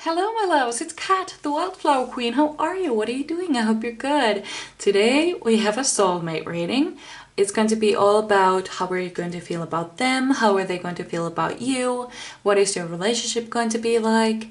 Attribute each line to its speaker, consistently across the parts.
Speaker 1: Hello my loves, it's Kat, the Wildflower Queen. How are you? What are you doing? I hope you're good. Today we have a soulmate reading. It's going to be all about how are you going to feel about them, how are they going to feel about you, what is your relationship going to be like,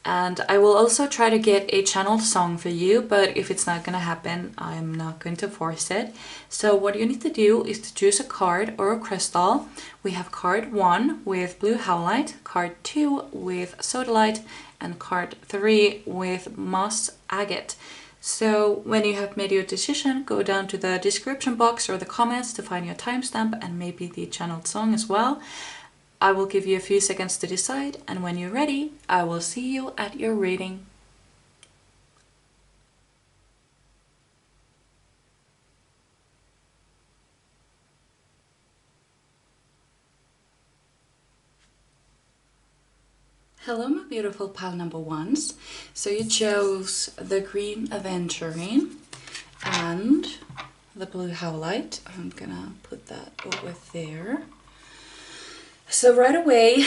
Speaker 1: and I will also try to get a channeled song for you, but if it's not going to happen, I'm not going to force it. So what you need to do is to choose a card or a crystal. We have card 1 with blue howlite, card 2 with sodalite, and card 3 with moss agate. So when you have made your decision, go down to the description box or the comments to find your timestamp and maybe the channeled song as well. I will give you a few seconds to decide, and when you're ready, I will see you at your reading. Hello my beautiful pile number ones. So you chose the green aventurine and the blue howlite. I'm gonna put that over there. So right away,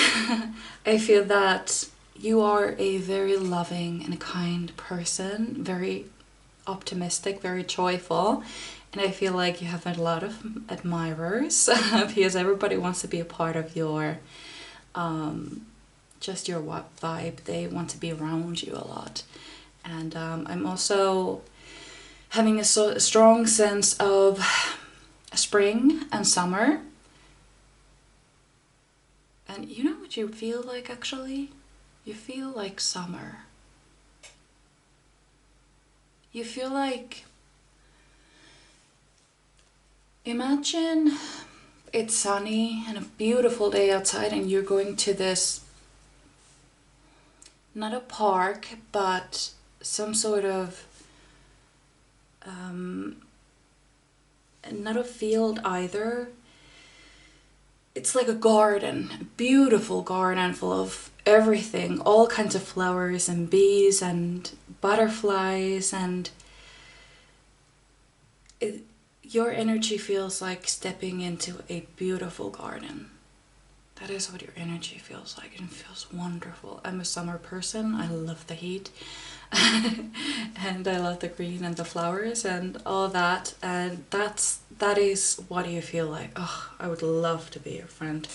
Speaker 1: I feel that you are a very loving and kind person, very optimistic, very joyful, and I feel like you have a lot of admirers because everybody wants to be a part of your, just your vibe. They want to be around you a lot. And I'm also having a strong sense of spring and summer. And you know what you feel like actually? You feel like summer. You feel like, imagine it's sunny and a beautiful day outside and you're going to this, not a park, but some sort of, not a field either. It's like a garden, a beautiful garden full of everything, all kinds of flowers and bees and butterflies, and your energy feels like stepping into a beautiful garden. That is what your energy feels like, and it feels wonderful. I'm a summer person, I love the heat. And I love the green and the flowers and all that, and that is what you feel like. Oh, I would love to be your friend.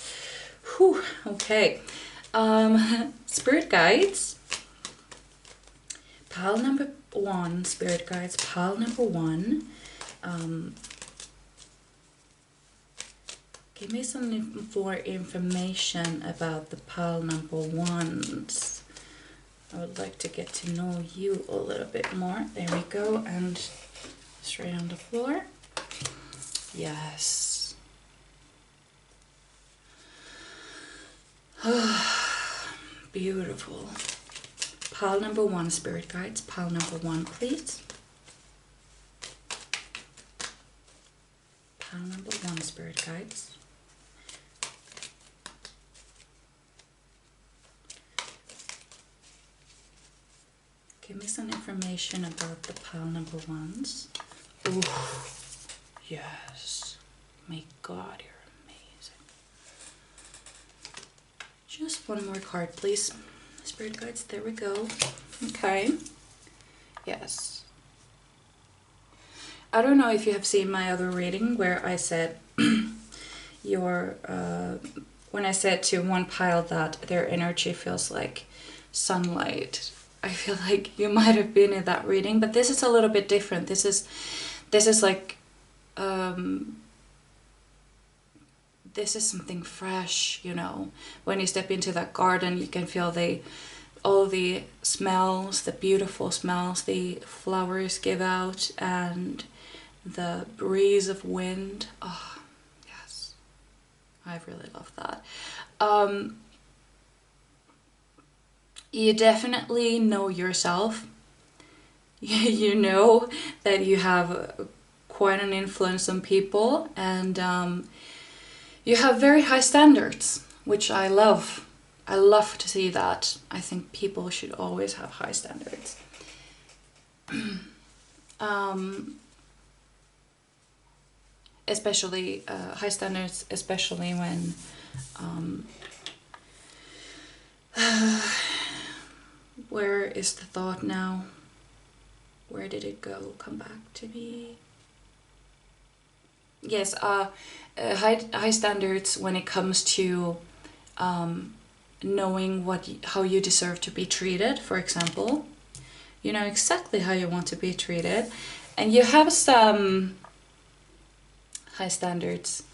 Speaker 1: Whew, okay. Spirit guides. Pile number 1, spirit guides, pile number 1. Give me some more information about the pile number 1s. I would like to get to know you a little bit more. There we go, and straight on the floor. Yes. Beautiful. Pile number 1, spirit guides. Pile number 1, please. Pile number 1, spirit guides. Give me some information about the pile number 1s. Ooh, yes. My God, you're amazing. Just one more card, please. Spirit guides, there we go. Okay. Yes. I don't know if you have seen my other reading where I said when I said to one pile that their energy feels like sunlight. I feel like you might have been in that reading, but this is a little bit different. This is like this is something fresh, you know. When you step into that garden, you can feel all the smells, the beautiful smells the flowers give out, and the breeze of wind. Oh, yes. I really love that. You definitely know yourself. You know that you have quite an influence on people, and you have very high standards, which I love. I love to see that. I think people should always have high standards. Especially high standards, especially when Where is the thought now? Where did it go? Come back to me. Yes, high standards when it comes to knowing how you deserve to be treated, for example. You know exactly how you want to be treated, and you have some high standards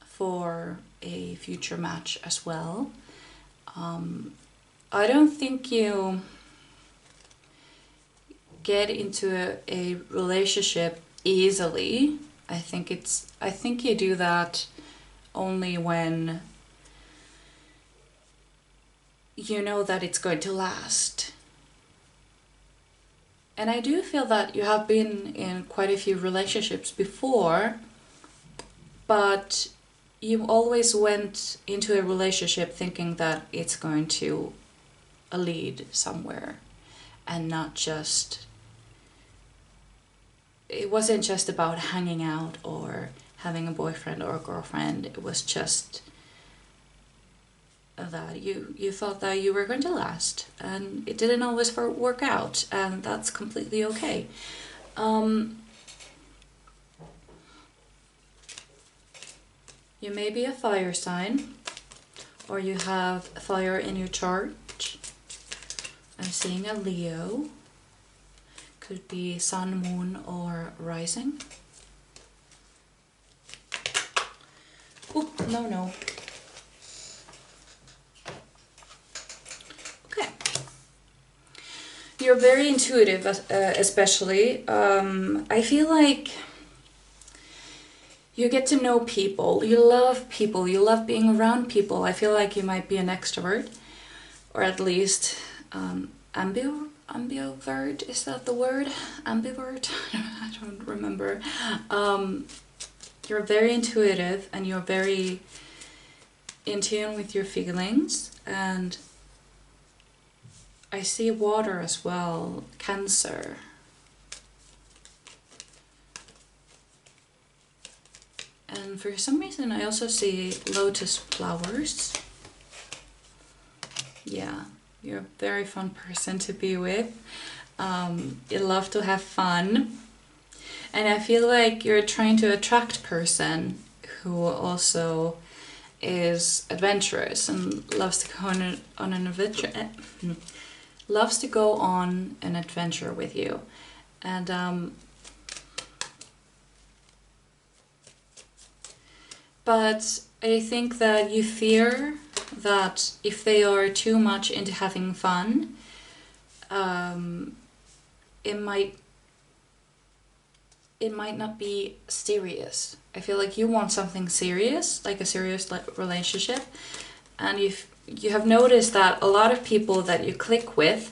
Speaker 1: for a future match as well. I don't think you get into a relationship easily. I think you do that only when you know that it's going to last. And I do feel that you have been in quite a few relationships before, but you always went into a relationship thinking that it's going to lead somewhere, and not just, it wasn't just about hanging out or having a boyfriend or a girlfriend. It was just that you thought that you were going to last, and it didn't always work out, and that's completely okay. You may be a fire sign, or you have fire in your chart. I'm seeing a Leo. Could be sun, moon, or rising. Oh, no. Okay. You're very intuitive, especially. I feel like you get to know people. You love people. You love being around people. I feel like you might be an extrovert, or at least ambivert, is that the word? Ambivert? I don't remember. You're very intuitive, and you're very in tune with your feelings, and I see water as well, Cancer. And for some reason I also see lotus flowers. Yeah. You're a very fun person to be with. You love to have fun. And I feel like you're trying to attract a person who also is adventurous and loves to go on an adventure. Loves to go on an adventure with you. And but I think that you fear that if they are too much into having fun, it might not be serious. I feel like you want something serious, like a serious relationship, and you have noticed that a lot of people that you click with,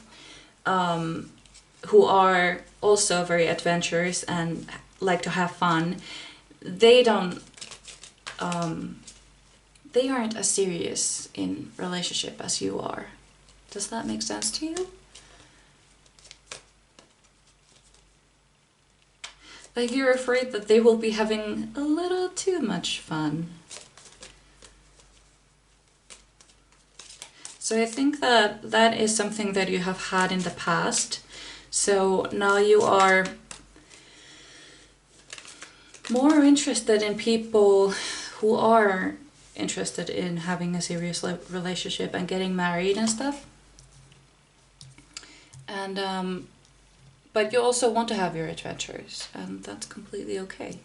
Speaker 1: who are also very adventurous and like to have fun, they aren't as serious in relationship as you are. Does that make sense to you? Like you're afraid that they will be having a little too much fun. So I think that that is something that you have had in the past. So now you are more interested in people who are interested in having a serious relationship and getting married and stuff. And but you also want to have your adventures, and that's completely okay.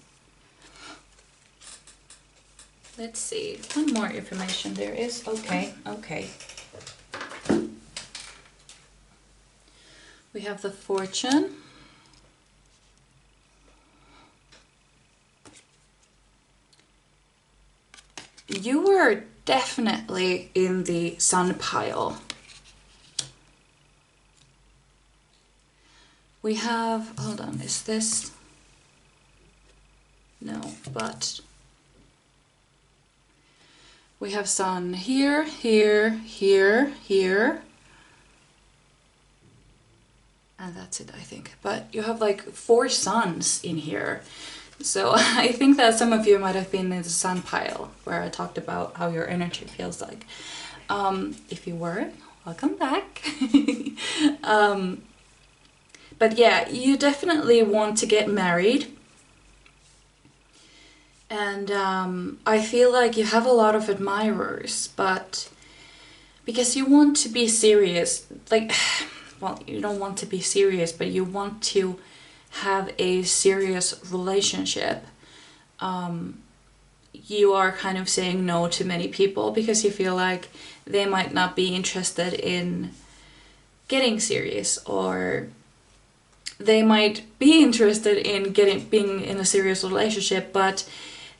Speaker 1: Let's see, one more information there is. Okay. We have the Fortune. You were definitely in the Sun pile. We have, hold on, is this? No, but we have Sun here, here, here, here. And that's it, I think. But you have like 4 suns in here. So I think that some of you might have been in the Sun pile, where I talked about how your energy feels like. If you were, welcome back. But yeah, you definitely want to get married. And I feel like you have a lot of admirers, but because you want to be serious, like, well, you don't want to be serious, but you want to have a serious relationship. You are kind of saying no to many people because you feel like they might not be interested in getting serious, or they might be interested in being in a serious relationship, but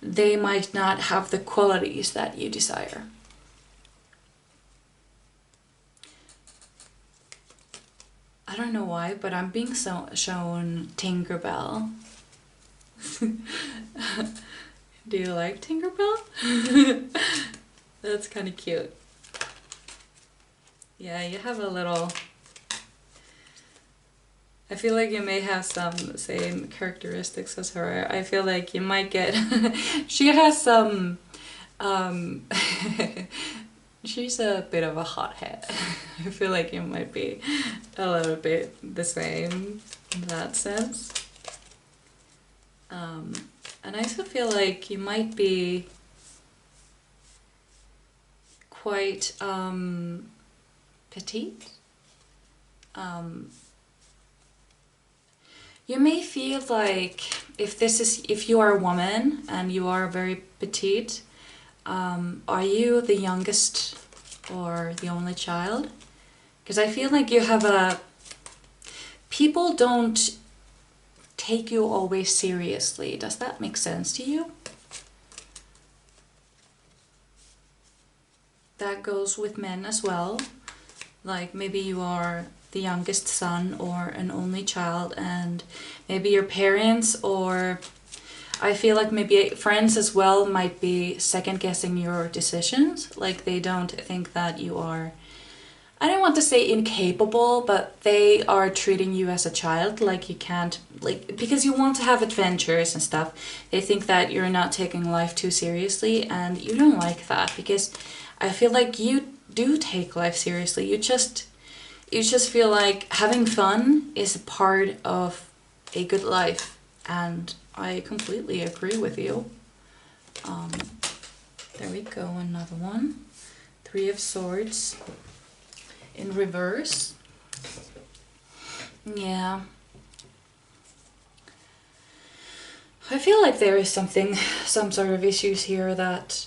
Speaker 1: they might not have the qualities that you desire. I don't know why, but I'm being shown Tinkerbell. Do you like Tinkerbell? That's kind of cute. Yeah, you have a little... I feel like you may have some same characteristics as her. I feel like you might get... She has some... She's a bit of a hothead. I feel like you might be a little bit the same in that sense. And I also feel like you might be quite petite. You may feel like if you are a woman and you are very petite, are you the youngest or the only child? Because I feel like you have people don't take you always seriously. Does that make sense to you? That goes with men as well. Like maybe you are the youngest son or an only child, and maybe your parents, or I feel like maybe friends as well might be second guessing your decisions. Like they don't think that you are, I don't want to say incapable, but they are treating you as a child, like you can't, like, because you want to have adventures and stuff. They think that you're not taking life too seriously, and you don't like that, because I feel like you do take life seriously. You just feel like having fun is a part of a good life, and I completely agree with you. There we go, another one. Three of Swords in reverse. Yeah. I feel like there is some sort of issues here that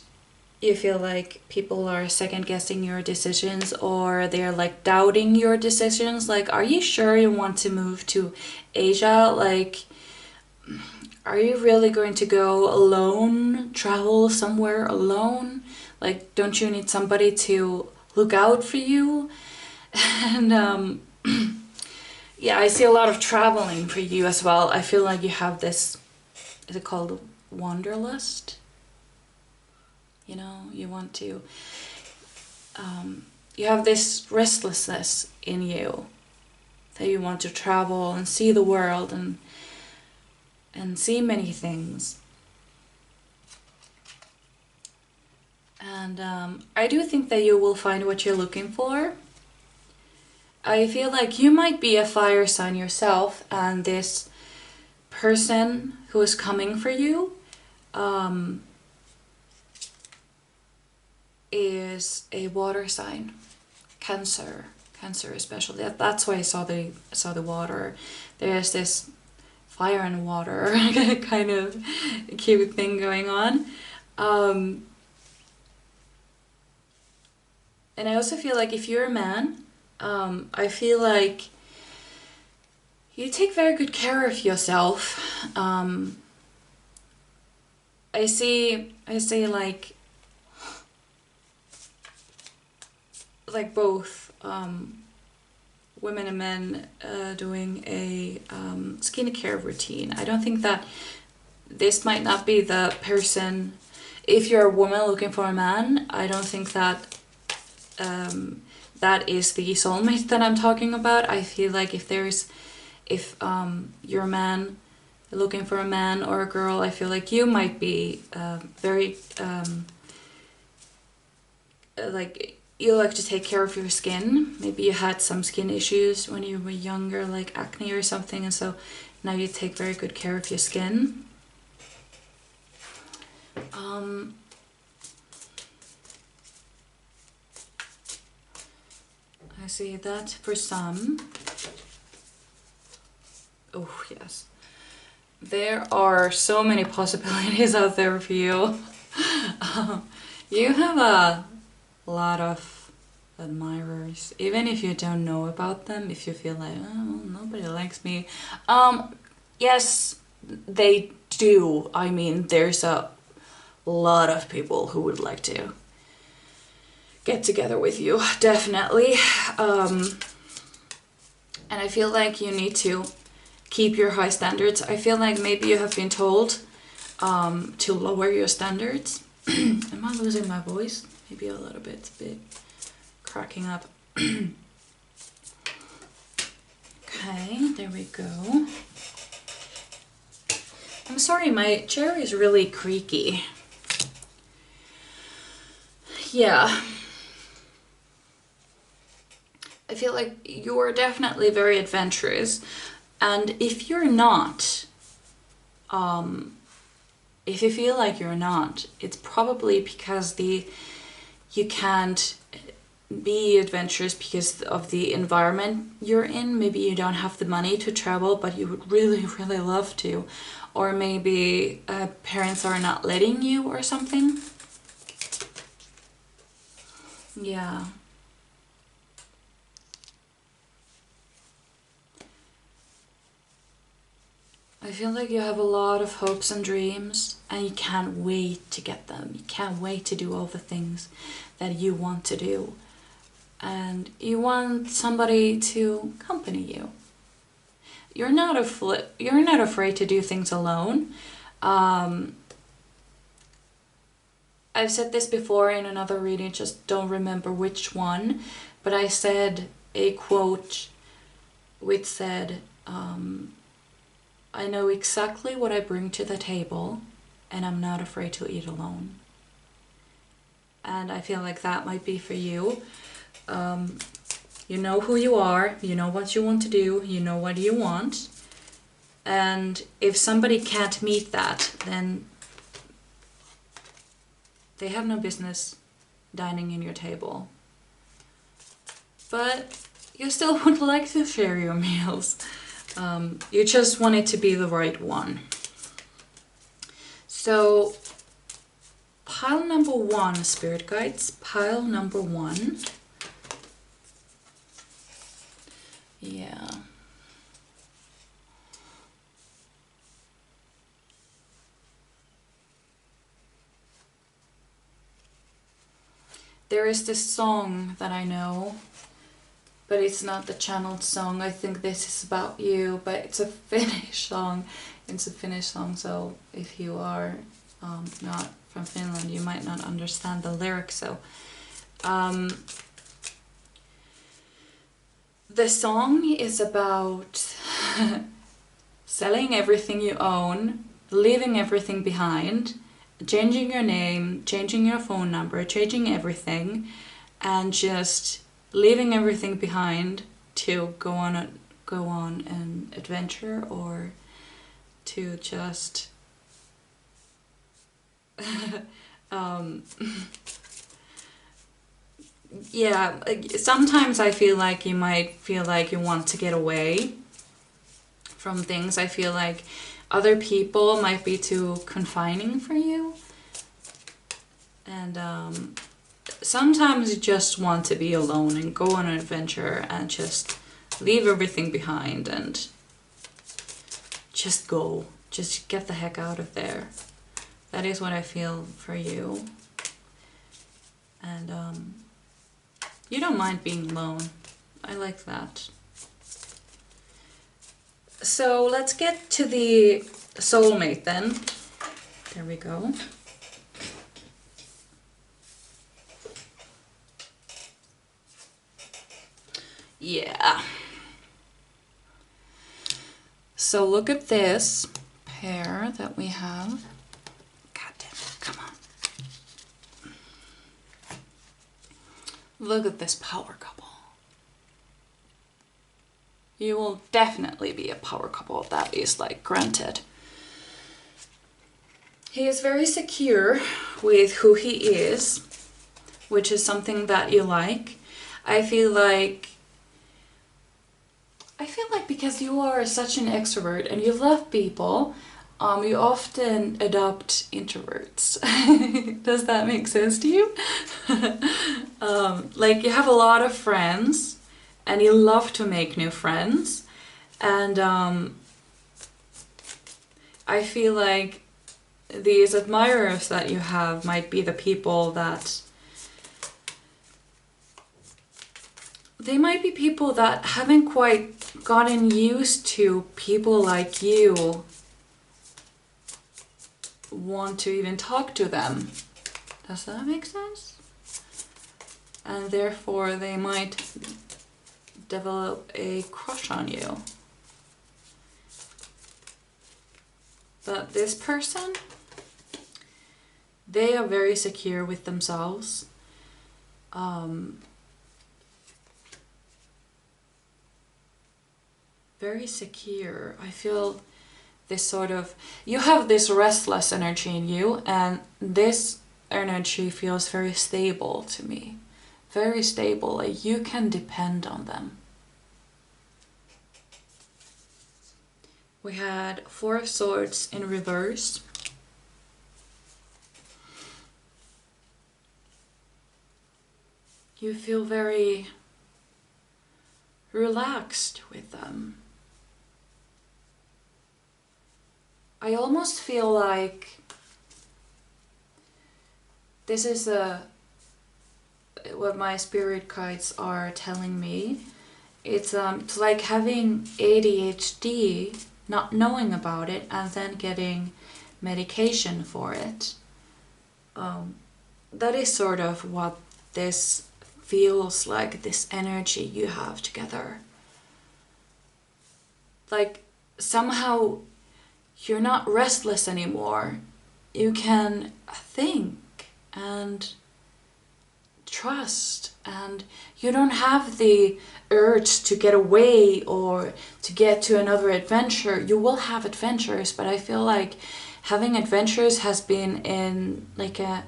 Speaker 1: you feel like people are second guessing your decisions, or they're like doubting your decisions. Like, are you sure you want to move to Asia? Like, are you really going to go alone, travel somewhere alone? Like, don't you need somebody to look out for you? And yeah, I see a lot of traveling for you as well. I feel like you have this, is it called wanderlust? You know, you want to, you have this restlessness in you, that you want to travel and see the world and see many things. And I do think that you will find what you're looking for. I feel like you might be a fire sign yourself, and this person who is coming for you is a water sign, Cancer especially. That's why I saw the water. There's this fire and water kind of cute thing going on. And I also feel like if you're a man, I feel like you take very good care of yourself. I see like both women and men doing a skincare routine. I don't think that this might not be the person. If you're a woman looking for a man, I don't think that that is the soulmate that I'm talking about. I feel like if you're a man looking for a man or a girl, I feel like you might be very like you like to take care of your skin. Maybe you had some skin issues when you were younger, like acne or something, and so now you take very good care of your skin. I see that for some. Oh, yes. There are so many possibilities out there for you. You have a lot of admirers, even if you don't know about them, if you feel like, oh, nobody likes me. Yes, they do. I mean, there's a lot of people who would like to get together with you, definitely. And I feel like you need to keep your high standards. I feel like maybe you have been told to lower your standards. Am I losing my voice? Maybe a little bit. It's a bit cracking up. Okay, there we go. I'm sorry, my chair is really creaky. Yeah. I feel like you're definitely very adventurous, and if you're not, if you feel like you're not, it's probably because you can't be adventurous because of the environment you're in. Maybe you don't have the money to travel, but you would really, really love to. Or maybe parents are not letting you or something. Yeah. I feel like you have a lot of hopes and dreams, and you can't wait to get them. You can't wait to do all the things that you want to do. And you want somebody to accompany you. You're not afraid to do things alone. I've said this before in another reading, just don't remember which one, but I said a quote which said, I know exactly what I bring to the table, and I'm not afraid to eat alone. And I feel like that might be for you. You know who you are, you know what you want to do, you know what you want. And if somebody can't meet that, then they have no business dining in your table. But you still would like to share your meals. You just want it to be the right one. So, pile number one, Spirit Guides, pile number one. Yeah. There is this song that I know, but it's not the channeled song. I think this is about you, but it's a Finnish song. It's a Finnish song, so if you are not from Finland, you might not understand the lyrics. So, the song is about selling everything you own, leaving everything behind, changing your name, changing your phone number, changing everything, and just leaving everything behind to go on an adventure, or to just yeah, sometimes I feel like you might feel like you want to get away from things. I feel like other people might be too confining for you, and sometimes you just want to be alone and go on an adventure and just leave everything behind and just go. Just get the heck out of there. That is what I feel for you. And you don't mind being alone. I like that. So let's get to the soulmate then. There we go. Yeah. So look at this pair that we have. God damn it, come on. Look at this power couple. You will definitely be a power couple, that is like granted. He is very secure with who he is, which is something that you like. I feel like because you are such an extrovert and you love people, you often adopt introverts. Does that make sense to you? Like you have a lot of friends and you love to make new friends, and I feel like these admirers that you have might be the people that they might be people that haven't quite gotten used to people like you want to even talk to them. Does that make sense? And therefore they might develop a crush on you. But this person, they are very secure with themselves. Very secure. I feel this sort of, you have this restless energy in you, and this energy feels very stable to me. Very stable, like you can depend on them. We had Four of Swords in reverse. You feel very relaxed with them. I almost feel like this is what my spirit guides are telling me. It's like having ADHD, not knowing about it, and then getting medication for it. That is sort of what this feels like, this energy you have together. Like somehow you're not restless anymore. You can think and trust, and you don't have the urge to get away or to get to another adventure. You will have adventures, but I feel like having adventures has been in like a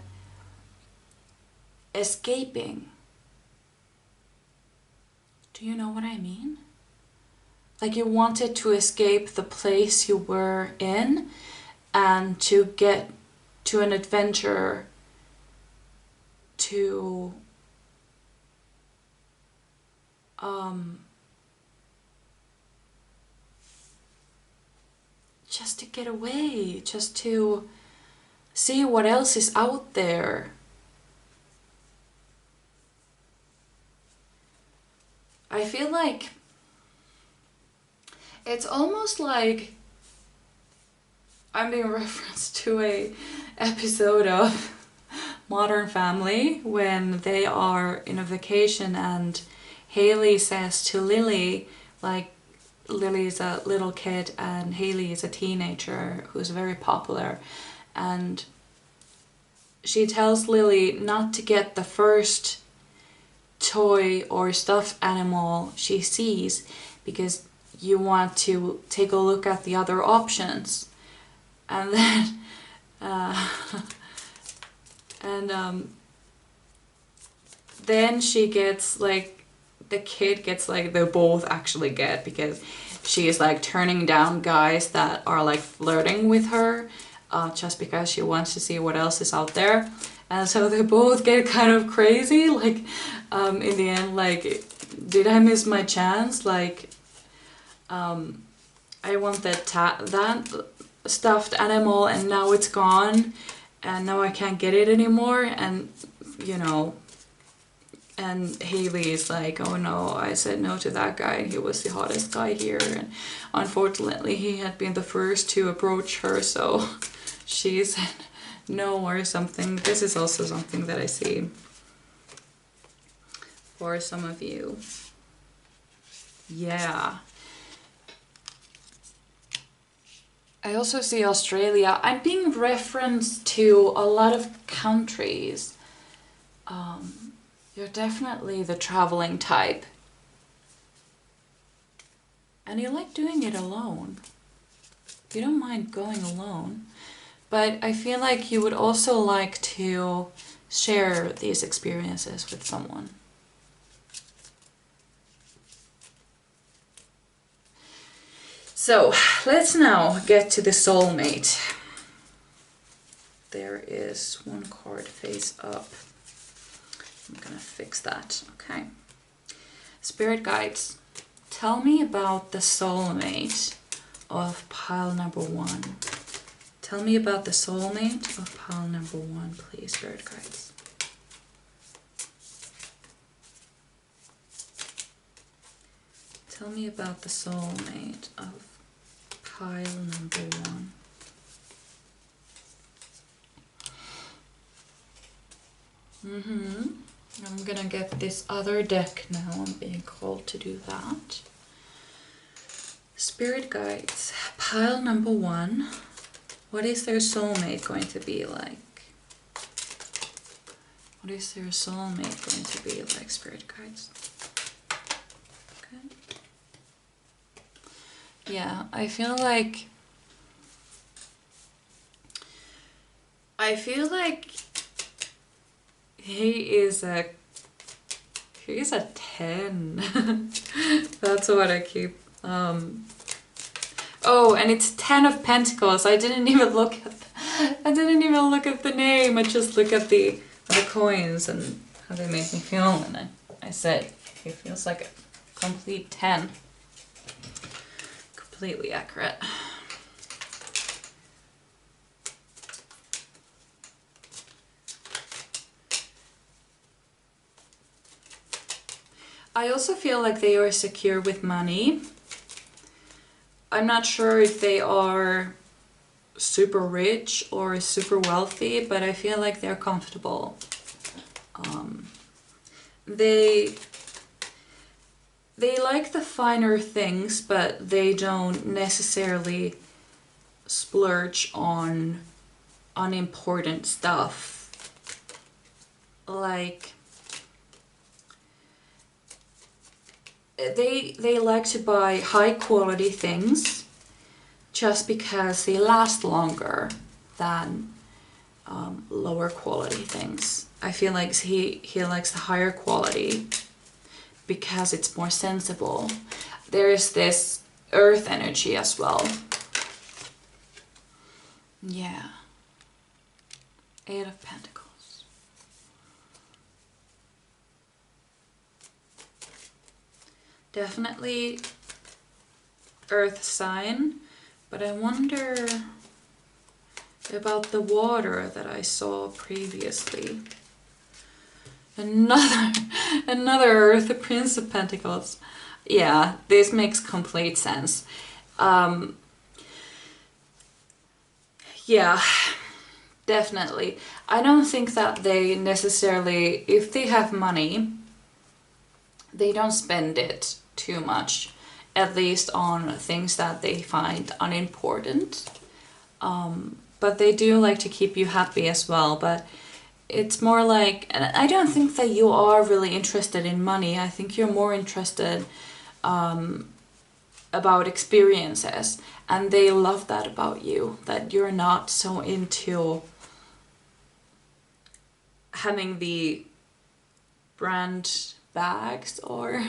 Speaker 1: escaping. Do you know what I mean? Like you wanted to escape the place you were in and to get to an adventure, to just to get away, just to see what else is out there. I feel like it's almost like I'm being referenced to a episode of Modern Family when they are in a vacation and Haley says to Lily, like Lily is a little kid and Haley is a teenager who's very popular, and she tells Lily not to get the first toy or stuffed animal she sees because you want to take a look at the other options. And then then she gets like, the kid gets like, they both actually get, because she is like turning down guys that are like flirting with her just because she wants to see what else is out there. And so they both get kind of crazy, like in the end, like, did I miss my chance? Like I want that stuffed animal and now it's gone and now I can't get it anymore, and you know, and Haley is like, oh no, I said no to that guy, he was the hottest guy here, and unfortunately he had been the first to approach her, so she said no or something. This is also something that I see for some of you. Yeah. I also see Australia. I'm being referenced to a lot of countries. You're definitely the traveling type. And you like doing it alone. You don't mind going alone. But I feel like you would also like to share these experiences with someone. So let's now get to the soulmate. There is one card face up. I'm gonna fix that, okay. Spirit guides, tell me about the soulmate of pile number 1. Tell me about the soulmate of pile number 1, please, spirit guides. Tell me about the soulmate of pile number 1. I'm gonna get this other deck now. I'm being called to do that. Spirit guides, pile number 1. What is their soulmate going to be like? What is their soulmate going to be like, spirit guides? Okay. Yeah, I feel like he's a 10. That's what I keep oh, and it's 10 of Pentacles. I didn't even look at the name. I just look at the coins and how they make me feel, and I said it feels like a complete 10. Completely accurate. I also feel like they are secure with money. I'm not sure if they are super rich or super wealthy, but I feel like they're comfortable. They like the finer things, but they don't necessarily splurge on unimportant stuff. Like, they like to buy high quality things just because they last longer than lower quality things. I feel like he likes the higher quality because it's more sensible. There is this earth energy as well. Yeah. 8 of Pentacles. Definitely earth sign, but I wonder about the water that I saw previously. Another earth, the Prince of Pentacles. Yeah, this makes complete sense. Yeah, definitely. I don't think that they necessarily, if they have money, they don't spend it too much, at least on things that they find unimportant. But they do like to keep you happy as well. But it's more like, and I don't think that you are really interested in money. I think you're more interested about experiences, and they love that about you, that you're not so into having the brand bags or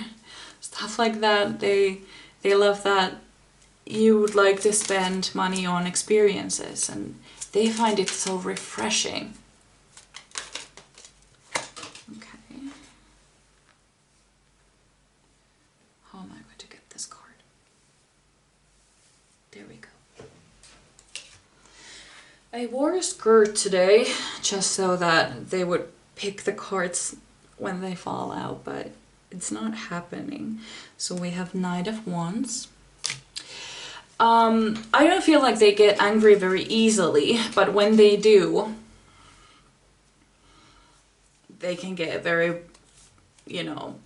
Speaker 1: stuff like that. They love that you would like to spend money on experiences, and they find it so refreshing. Okay. How am I going to get this card? There we go. I wore a skirt today just so that they would pick the cards when they fall out, but it's not happening. So we have Knight of Wands. I don't feel like they get angry very easily, but when they do, they can get very, you know,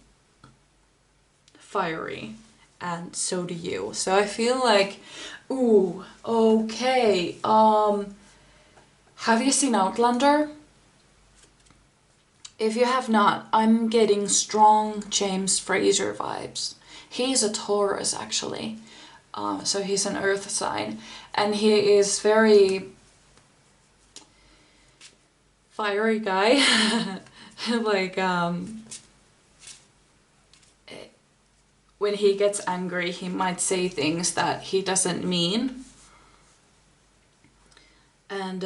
Speaker 1: fiery, and so do you. So I feel like, ooh, okay, have you seen Outlander? If you have not, I'm getting strong James Fraser vibes. He's a Taurus actually, so he's an earth sign, and he is very fiery guy. Like when he gets angry, he might say things that he doesn't mean. And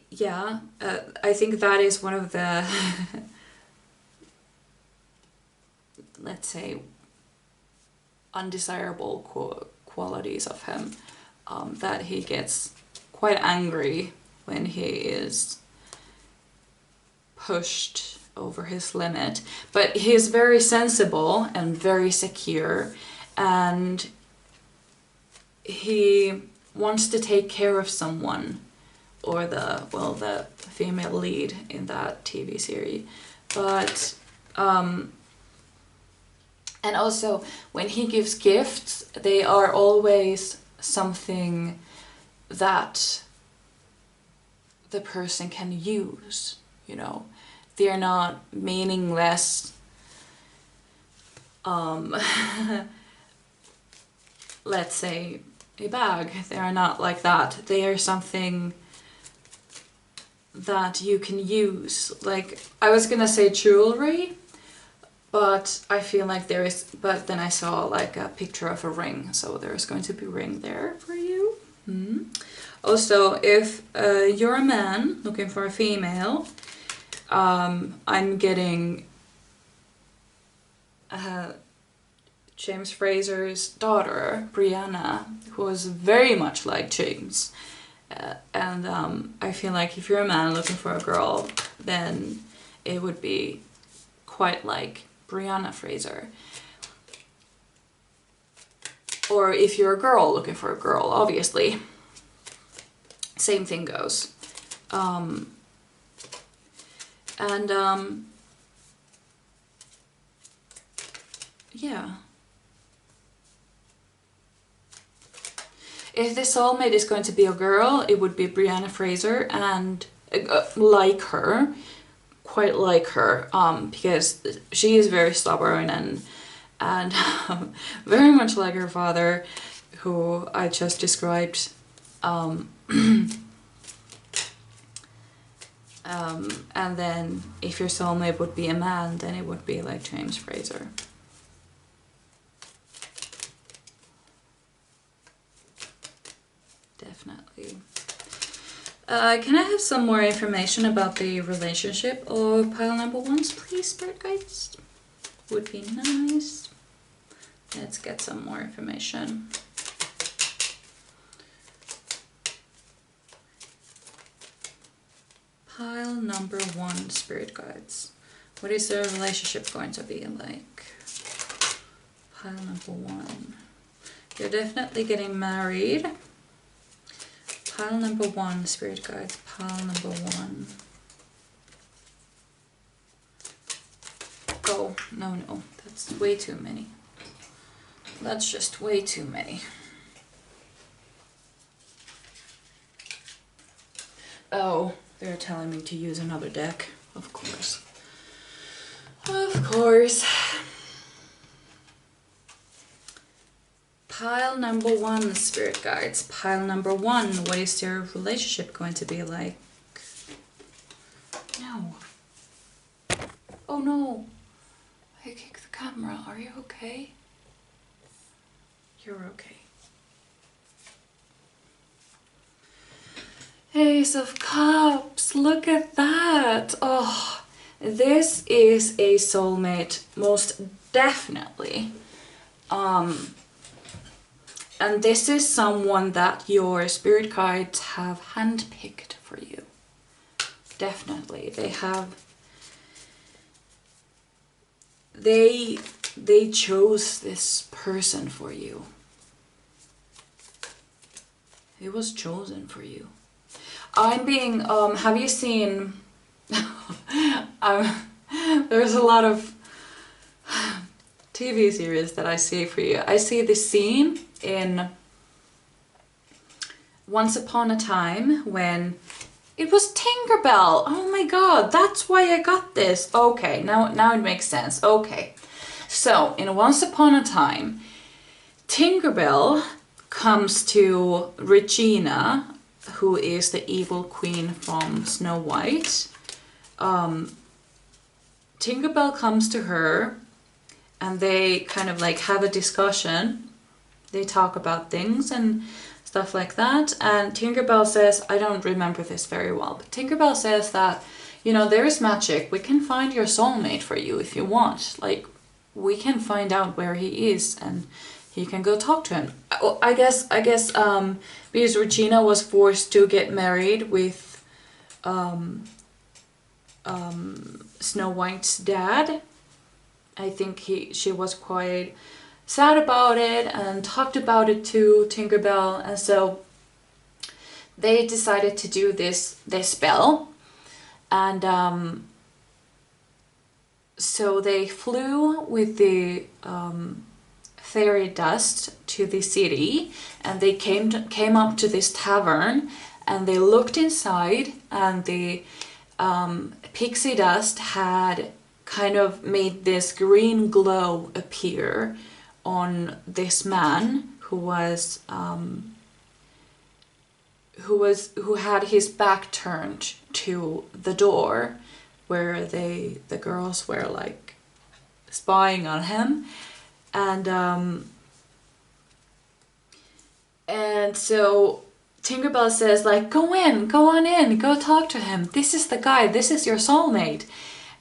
Speaker 1: yeah, I think that is one of the let's say undesirable qualities of him, that he gets quite angry when he is pushed over his limit. But he is very sensible and very secure, and he wants to take care of someone, or the female lead in that TV series. But and also when he gives gifts, they are always something that the person can use, you know. They're not meaningless let's say a bag. They are not like that. They are something that you can use. Like, I was gonna say jewelry, but I feel like there is, but then I saw like a picture of a ring, so there's going to be a ring there for you. Also, if you're a man looking for a female, I'm getting James Fraser's daughter, Brianna, who is very much like James. And I feel like if you're a man looking for a girl, then it would be quite like Brianna Fraser. Or if you're a girl looking for a girl, obviously, same thing goes. Yeah. If the soulmate is going to be a girl, it would be Brianna Fraser, and like her, quite like her, because she is very stubborn and very much like her father, who I just described. And then if your soulmate would be a man, then it would be like James Fraser. Definitely. Can I have some more information about the relationship of pile number ones, please, spirit guides? Would be nice. Let's get some more information. Pile number one, spirit guides. What is their relationship going to be like? Pile number one. You're definitely getting married. Pile number one, spirit guides. Pile number one. Oh, no, that's way too many. That's just way too many. Oh, they're telling me to use another deck. Of course. Of course. Pile number one, spirit guides. Pile number one, what is your relationship going to be like? No. Oh no. I kicked the camera. Are you okay? You're okay. Ace of Cups, look at that. Oh, this is a soulmate, most definitely. And this is someone that your spirit guides have handpicked for you. Definitely, they chose this person for you. It was chosen for you. I'm being, have you seen, there's a lot of TV series that I see for you. I see this scene in Once Upon a Time when It was Tinkerbell. Oh my god, that's why I got this. Okay, now it makes sense. Okay. So, in Once Upon a Time, Tinkerbell comes to Regina, who is the evil queen from Snow White. Tinkerbell comes to her and they kind of like have a discussion. They talk about things and stuff like that. And Tinkerbell says, I don't remember this very well, but Tinkerbell says that, you know, there is magic. We can find your soulmate for you if you want. Like, we can find out where he is and you can go talk to him. I guess because Regina was forced to get married with Snow White's dad. I think she was quite sad about it and talked about it to Tinkerbell, and so they decided to do this spell, and so they flew with the fairy dust to the city, and they came up to this tavern, and they looked inside, and the pixie dust had kind of made this green glow appear on this man who had his back turned to the door where the girls were like spying on him. And so Tinkerbell says, like, go on in, go talk to him. This is the guy, this is your soulmate.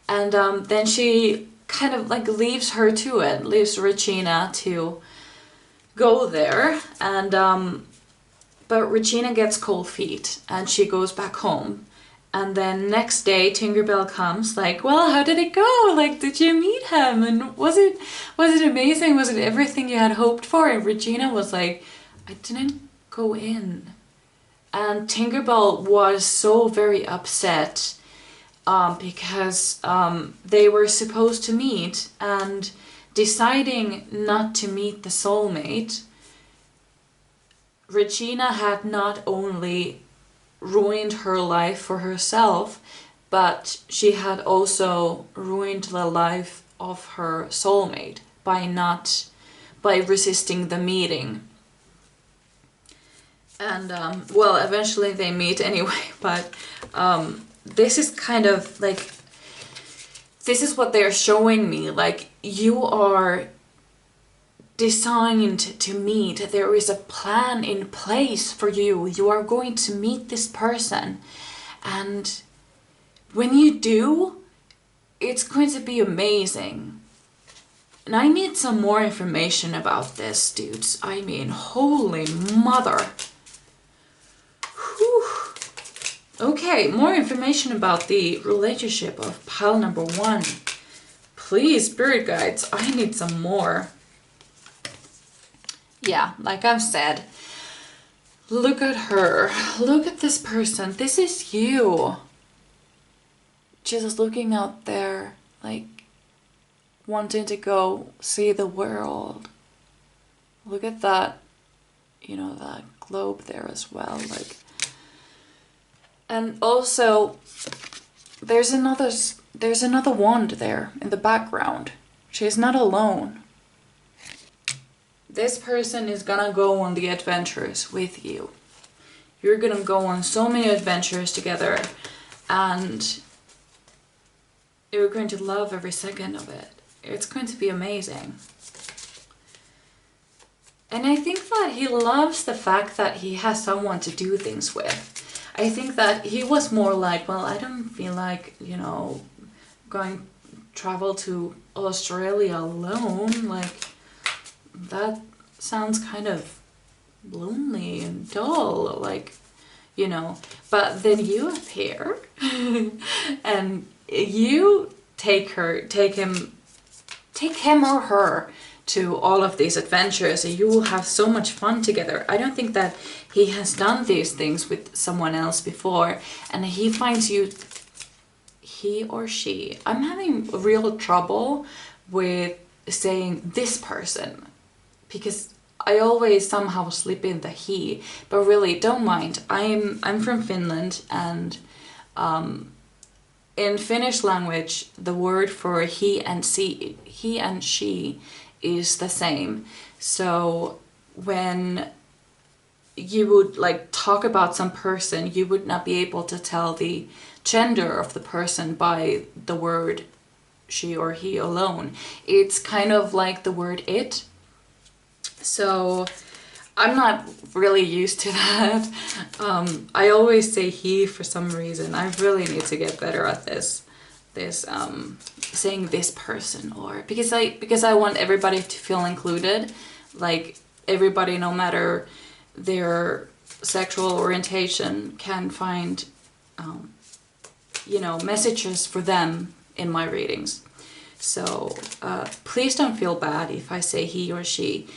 Speaker 1: And then she kind of like leaves her to it, leaves Regina to go there. And but Regina gets cold feet and she goes back home. And then next day Tinkerbell comes like, well, how did it go? Like, did you meet him? And was it amazing? Was it everything you had hoped for? And Regina was like, I didn't go in. And Tinkerbell was so very upset because they were supposed to meet, and deciding not to meet the soulmate, Regina had not only ruined her life for herself, but she had also ruined the life of her soulmate by resisting the meeting. And well, eventually they meet anyway, but this is kind of like, this is what they're showing me, like, you are designed to meet. There is a plan in place for you. You are going to meet this person, and when you do, it's going to be amazing. And I need some more information about this, dudes. I mean, holy mother. Whew. Okay, more information about the relationship of pile number 1. Please, spirit guides, I need some more. Yeah, like I've said, look at her. Look at this person. This is you. Just looking out there, like, wanting to go see the world. Look at that, you know, that globe there as well, like. And also, there's another wand there in the background. She's not alone. This person is gonna go on the adventures with you. You're gonna go on so many adventures together, and you're going to love every second of it. It's going to be amazing. And I think that he loves the fact that he has someone to do things with. I think that he was more like, well, I don't feel like, you know, travel to Australia alone. Like, that sounds kind of lonely and dull, like, you know. But then you appear and you take him or her to all of these adventures, and you will have so much fun together. I don't think that he has done these things with someone else before, and he finds you, he or she. I'm having real trouble with saying this person, because I always somehow slip in the he, but really don't mind. I'm from Finland, and In Finnish language, the word for he and she is the same. So when you would like talk about some person, you would not be able to tell the gender of the person by the word she or he alone. It's kind of like the word it. So I'm not really used to that. I always say he for some reason. I really need to get better at this saying this person, or because I want everybody to feel included. Like everybody, no matter their sexual orientation, can find you know, messages for them in my readings. So please don't feel bad if I say he or she.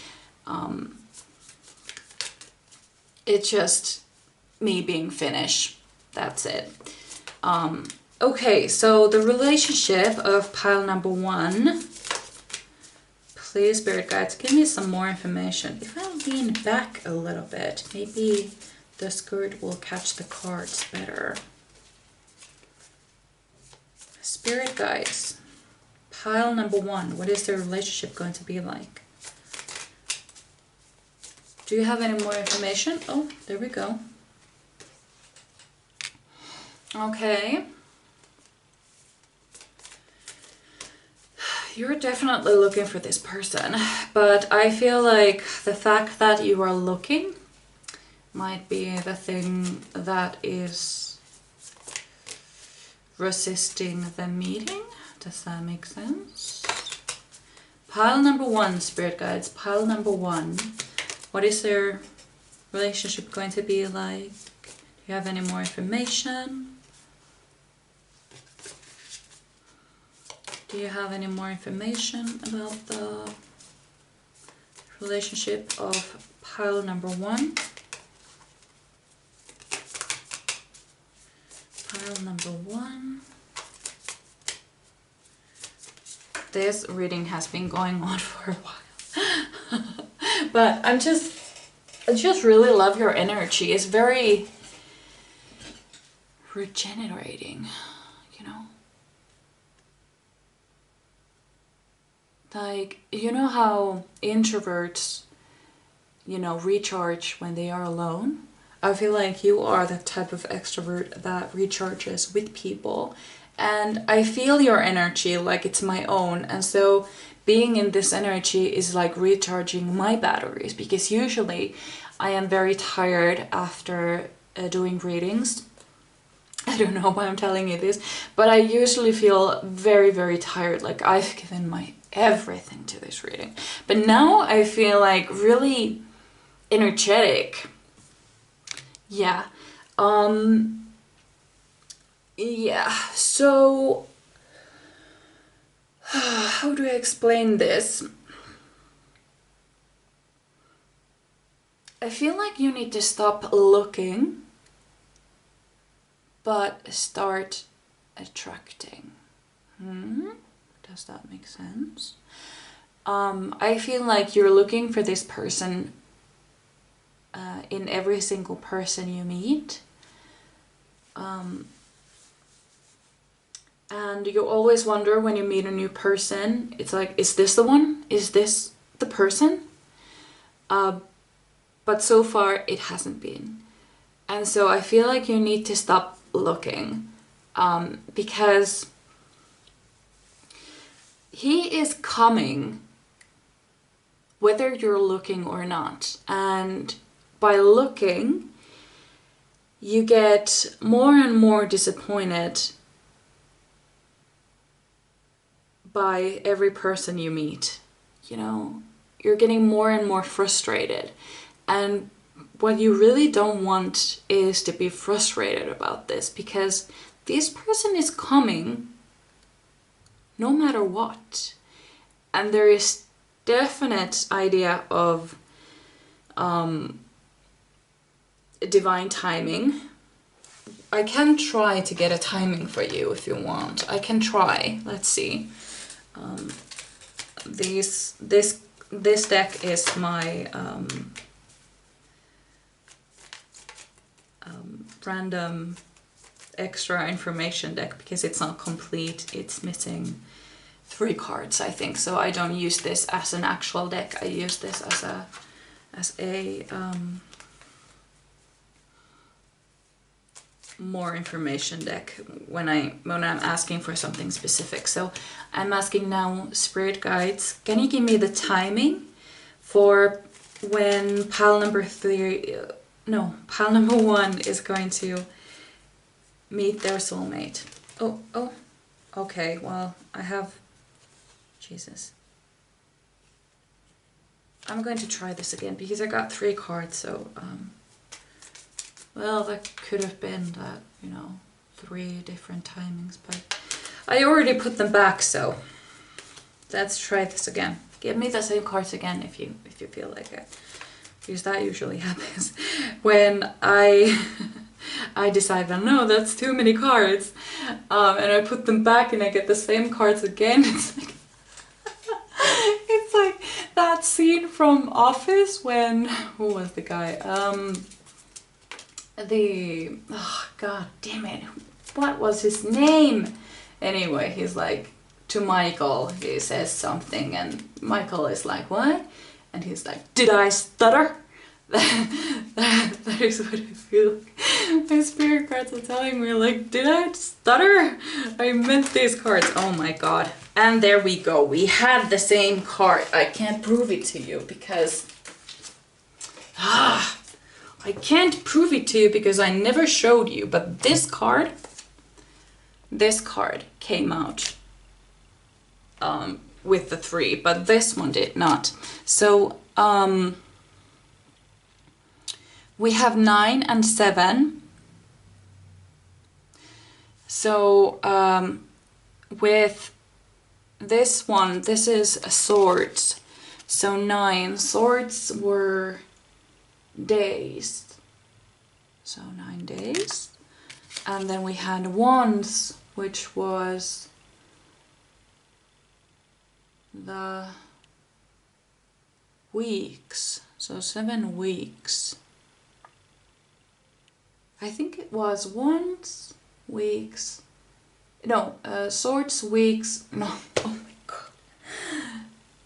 Speaker 1: It's just me being Finnish. That's it. Okay, so the relationship of pile number 1. Please, Spirit Guides, give me some more information. If I lean back a little bit, maybe the skirt will catch the cards better. Spirit Guides, pile number 1. What is the relationship going to be like? Do you have any more information? Oh, there we go. Okay. You're definitely looking for this person, but I feel like the fact that you are looking might be the thing that is resisting the meeting. Does that make sense? Pile number 1, Spirit Guides, pile number 1. What is their relationship going to be like? Do you have any more information? Do you have any more information about the relationship of pile number 1? Pile number 1. This reading has been going on for a while. But I just really love your energy. It's very regenerating, you know? Like, you know how introverts, you know, recharge when they are alone? I feel like you are the type of extrovert that recharges with people. And I feel your energy like it's my own. And so being in this energy is like recharging my batteries, because usually I am very tired after doing readings. I don't know why I'm telling you this, but I usually feel very, very tired. Like I've given my everything to this reading. But now I feel like really energetic. Yeah. Yeah, so how do I explain this? I feel like you need to stop looking, but start attracting. Does that make sense? I feel like you're looking for this person in every single person you meet. And you always wonder when you meet a new person, it's like, is this the one? Is this the person? But so far it hasn't been. And so I feel like you need to stop looking, because he is coming whether you're looking or not. And by looking, you get more and more disappointed by every person you meet. You know, you're getting more and more frustrated. And what you really don't want is to be frustrated about this, because this person is coming no matter what. And there is definite idea of divine timing. I can try to get a timing for you if you want. I can try. Let's see. This deck is my random extra information deck because it's not complete. It's missing 3 cards, I think. So I don't use this as an actual deck. I use this as a more information deck when I'm asking for something specific. So I'm asking now, spirit guides, can you give me the timing for when pile number 1 is going to meet their soulmate? Oh, okay, well, I have, Jesus. I'm going to try this again because I got 3 cards, so, well, that could have been that, you know, 3 different timings, but I already put them back, so let's try this again. Give me the same cards again if you feel like it, because that usually happens when I decide that no, that's too many cards, and I put them back and I get the same cards again. It's like that scene from Office when, who was the guy? Oh god damn it, what was his name? Anyway, he's like, to Michael, he says something and Michael is like, what? And he's like, did I stutter? That is what I feel like. My spirit cards are telling me, like, did I stutter? I meant these cards. Oh my god. And there we go. We had the same card. I can't prove it to you because I can't prove it to you because I never showed you, but this card came out with the 3, but this one did not. So we have 9 and 7. So with this one, this is swords. So 9 swords were days. So 9 days. And then we had wands, which was the weeks. So 7 weeks. I think it was wands, weeks. No, swords, weeks. No, oh my god.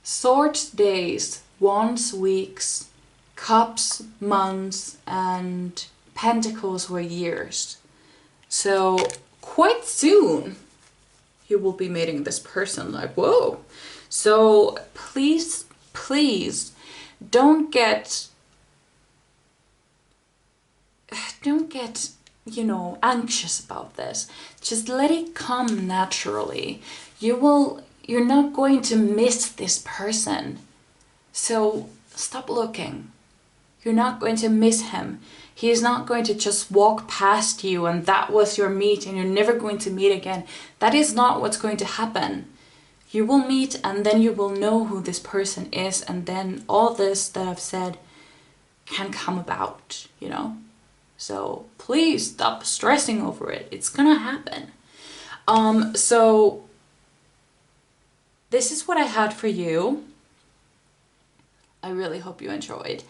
Speaker 1: Swords, days, wands, weeks, cups, months, and pentacles were years. So quite soon you will be meeting this person, like, whoa. So please, please don't get, you know, anxious about this. Just let it come naturally. You're not going to miss this person. So stop looking. You're not going to miss him. He is not going to just walk past you and that was your meet and you're never going to meet again. That is not what's going to happen. You will meet and then you will know who this person is, and then all this that I've said can come about, you know? So please stop stressing over it. It's gonna happen. So this is what I had for you. I really hope you enjoyed.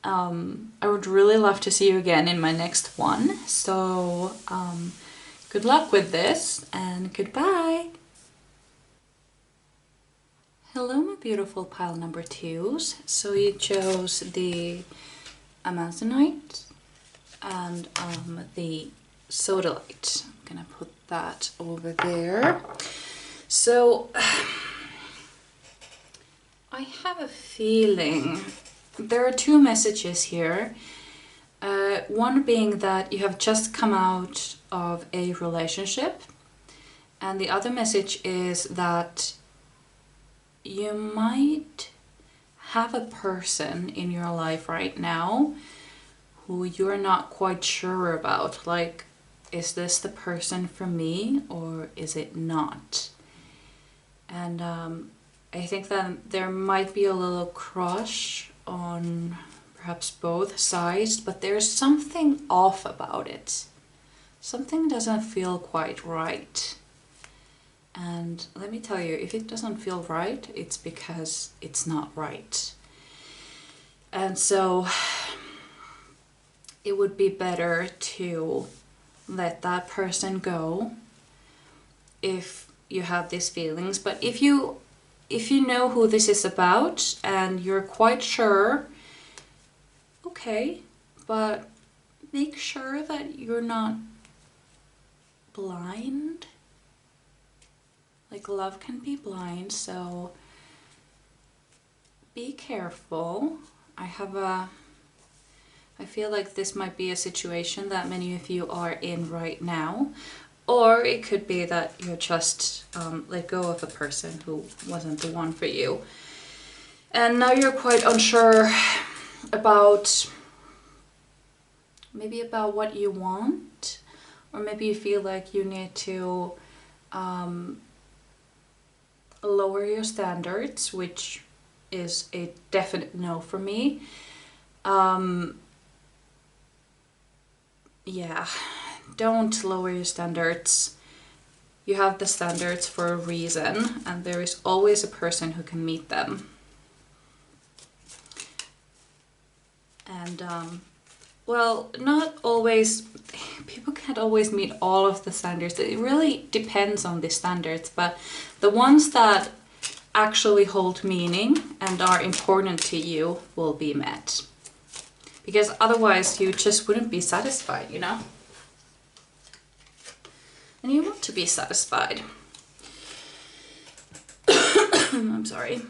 Speaker 1: I would really love to see you again in my next one. So good luck with this and goodbye. Hello, my beautiful pile number 2s. So you chose the Amazonite and the Sodalite. I'm gonna put that over there. So I have a feeling there are 2 messages here. One being that you have just come out of a relationship, and the other message is that you might have a person in your life right now who you're not quite sure about. Like, is this the person for me or is it not? And I think that there might be a little crush on perhaps both sides, but there's something off about it. Something doesn't feel quite right. And let me tell you, if it doesn't feel right, it's because it's not right. And so it would be better to let that person go if you have these feelings. But if you know who this is about and you're quite sure, okay, but make sure that you're not blind. Like, love can be blind, so be careful. I feel like this might be a situation that many of you are in right now. Or it could be that you just let go of a person who wasn't the one for you. And now you're quite unsure about, maybe about what you want. Or maybe you feel like you need to lower your standards, which is a definite no for me. Yeah, don't lower your standards. You have the standards for a reason, and there is always a person who can meet them. And well, not always, people can't always meet all of the standards. It really depends on the standards, but the ones that actually hold meaning and are important to you will be met. Because otherwise you just wouldn't be satisfied, you know? And you want to be satisfied. I'm sorry.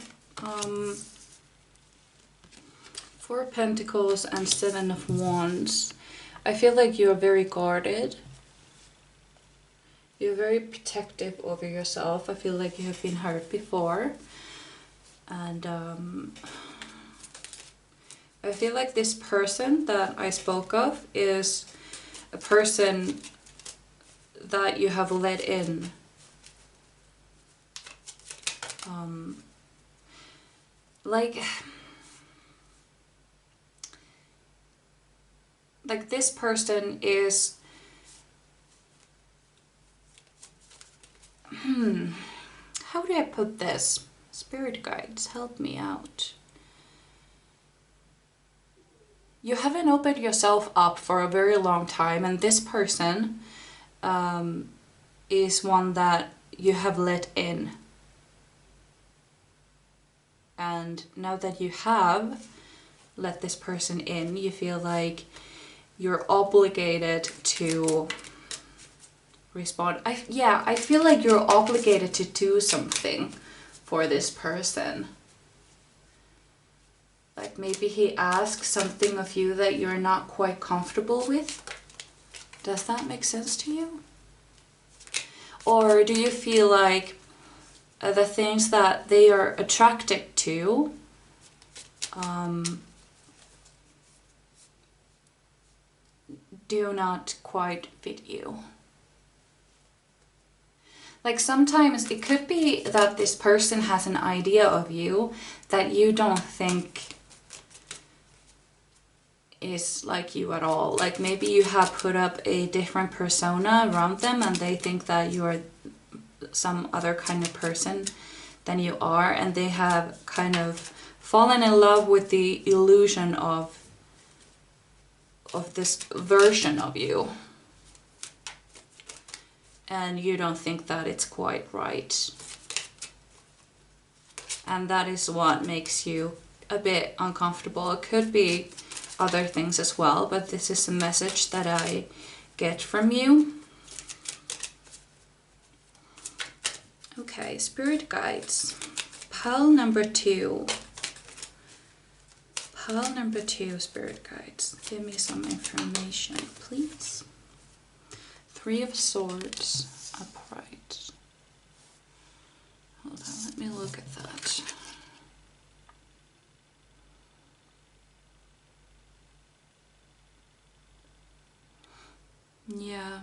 Speaker 1: 4 of Pentacles and 7 of Wands. I feel like you're very guarded. You're very protective over yourself. I feel like you have been hurt before. And I feel like this person that I spoke of is a person that you have let in. Like this person is, how do I put this? Spirit guides, help me out. You haven't opened yourself up for a very long time, and this person is one that you have let in. And now that you have let this person in, you feel like you're obligated to respond. I feel like you're obligated to do something for this person. Like maybe he asks something of you that you're not quite comfortable with. Does that make sense to you? Or do you feel like the things that they are attracted to do not quite fit you? Like sometimes it could be that this person has an idea of you that you don't think is like you at all. Like maybe you have put up a different persona around them and they think that you are some other kind of person than you are, and they have kind of fallen in love with the illusion of this version of you. And you don't think that it's quite right. And that is what makes you a bit uncomfortable. It could be other things as well, but this is a message that I get from you. Okay, spirit guides. Pile number 2. Pile number 2, spirit guides. Give me some information, please. 3 of Swords, upright. Hold on, let me look at that. Yeah.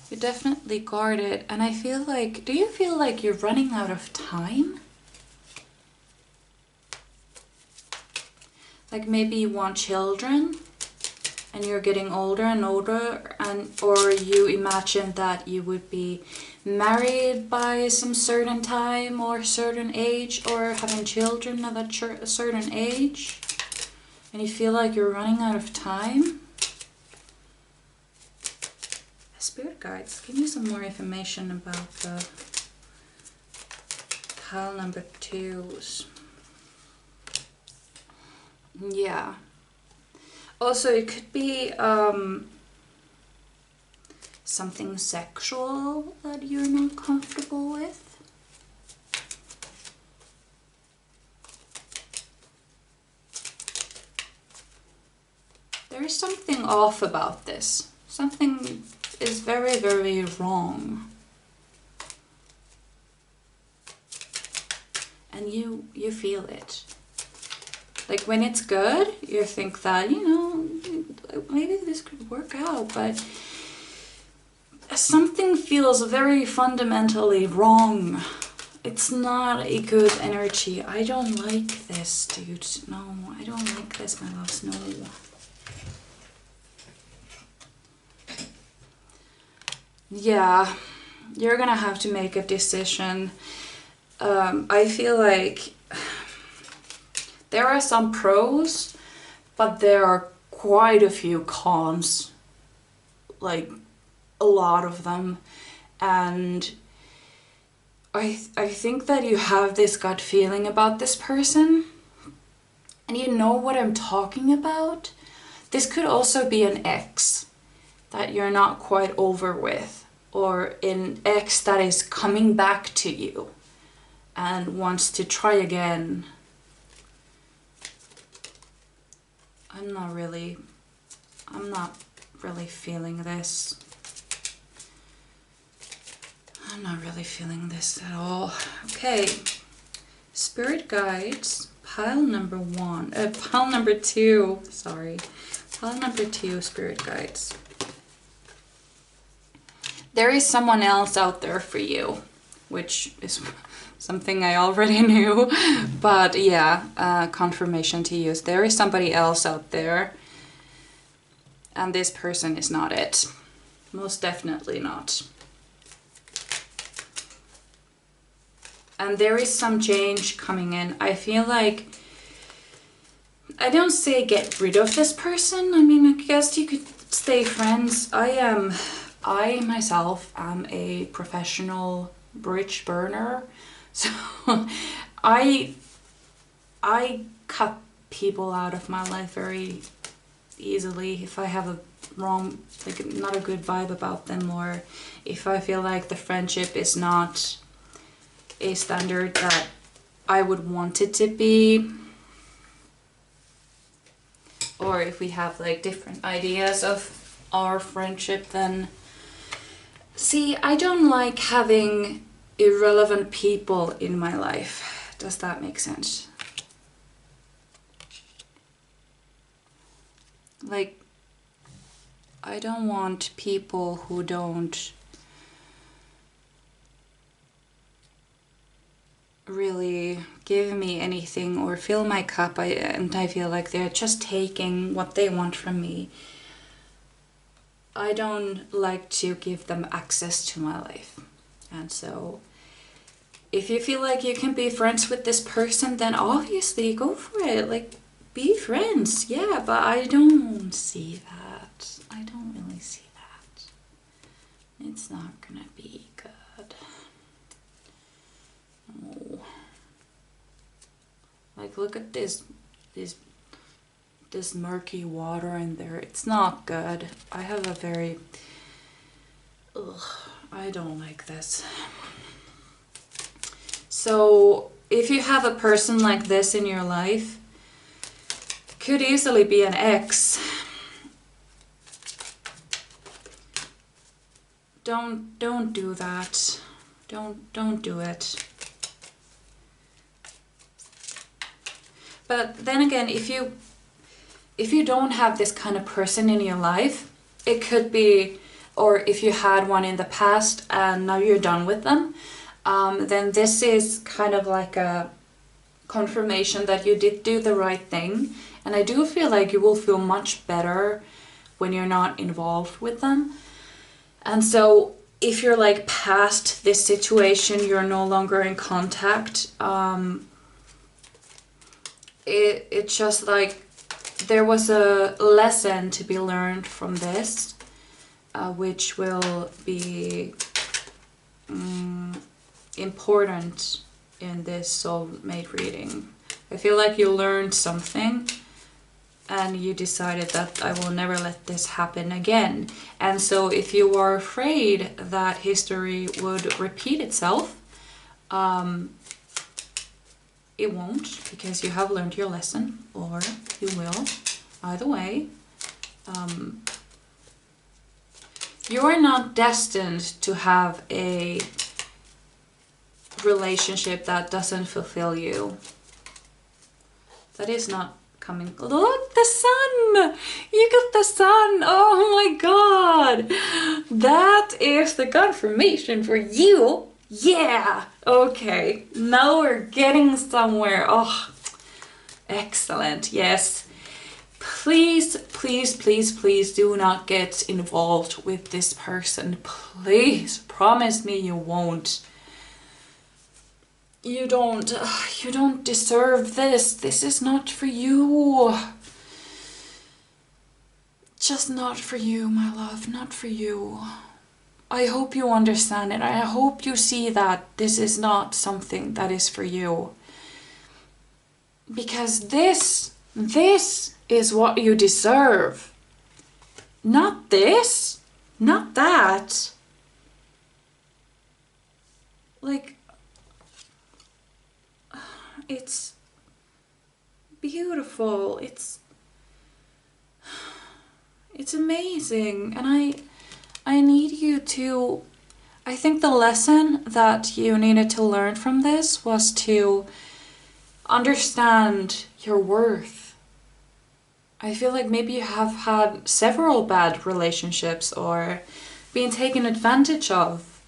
Speaker 1: You definitely guard it, and I feel like, do you feel like you're running out of time? Like maybe you want children and you're getting older and older, or you imagine that you would be married by some certain time or certain age, or having children at a certain age, and you feel like you're running out of time. guides, give me some more information about the pile number 2s. Yeah. Also, it could be something sexual that you're not comfortable with. There is something off about this. Something is very, very wrong. And you feel it. Like when it's good, you think that, you know, maybe this could work out, but something feels very fundamentally wrong. It's not a good energy. I don't like this, dude. No, I don't like this, my loves. No. Yeah, you're gonna have to make a decision. I feel like there are some pros, but there are quite a few cons. Like, a lot of them. And I think that you have this gut feeling about this person. And you know what I'm talking about. This could also be an ex that you're not quite over with. Or an ex that is coming back to you and wants to try again. I'm not really feeling this. I'm not really feeling this at all. Okay, spirit guides, pile number 2, sorry. Pile number 2, spirit guides. There is someone else out there for you, which is something I already knew, but yeah, confirmation to use. There is somebody else out there, and this person is not it. Most definitely not. And there is some change coming in. I feel like, I don't say get rid of this person. I mean, I guess you could stay friends. I myself am a professional bridge burner. So I cut people out of my life very easily if I have a wrong, like not a good vibe about them, or if I feel like the friendship is not a standard that I would want it to be, or if we have like different ideas of our friendship, then see, I don't like having irrelevant people in my life. Does that make sense? Like, I don't want people who don't really give me anything or fill my cup, and I feel like they're just taking what they want from me. I don't like to give them access to my life. And so if you feel like you can be friends with this person, then obviously go for it. Like, be friends, yeah, but I don't see that. I don't really see that. It's not gonna be good. No. Like, look at this murky water in there. It's not good. I have a very... Ugh, I don't like this. So if you have a person like this in your life, could easily be an ex. Don't do that. Don't do it. But then again, if you don't have this kind of person in your life, it could be, or if you had one in the past and now you're done with them, then this is kind of like a confirmation that you did do the right thing. And I do feel like you will feel much better when you're not involved with them. And so if you're like past this situation, you're no longer in contact, it's just like there was a lesson to be learned from this, which will be important in this soulmate reading. I feel like you learned something and you decided that I will never let this happen again. And so if you are afraid that history would repeat itself, it won't, because you have learned your lesson, or you will. Either way, you are not destined to have a relationship that doesn't fulfill you. That is not coming. Look, the sun! You got the sun! Oh my god! That is the confirmation for you! Yeah! Okay, now we're getting somewhere. Oh, excellent. Yes. Please, please, please, please do not get involved with this person. Please, promise me you won't. You don't deserve this. This is not for you. Just not for you, my love, not for you. I hope you understand it. I hope you see that this is not something that is for you. Because this is what you deserve. Not this, not that. Like, it's beautiful. It's amazing. And I need you to, I think the lesson that you needed to learn from this was to understand your worth. I feel like maybe you have had several bad relationships or been taken advantage of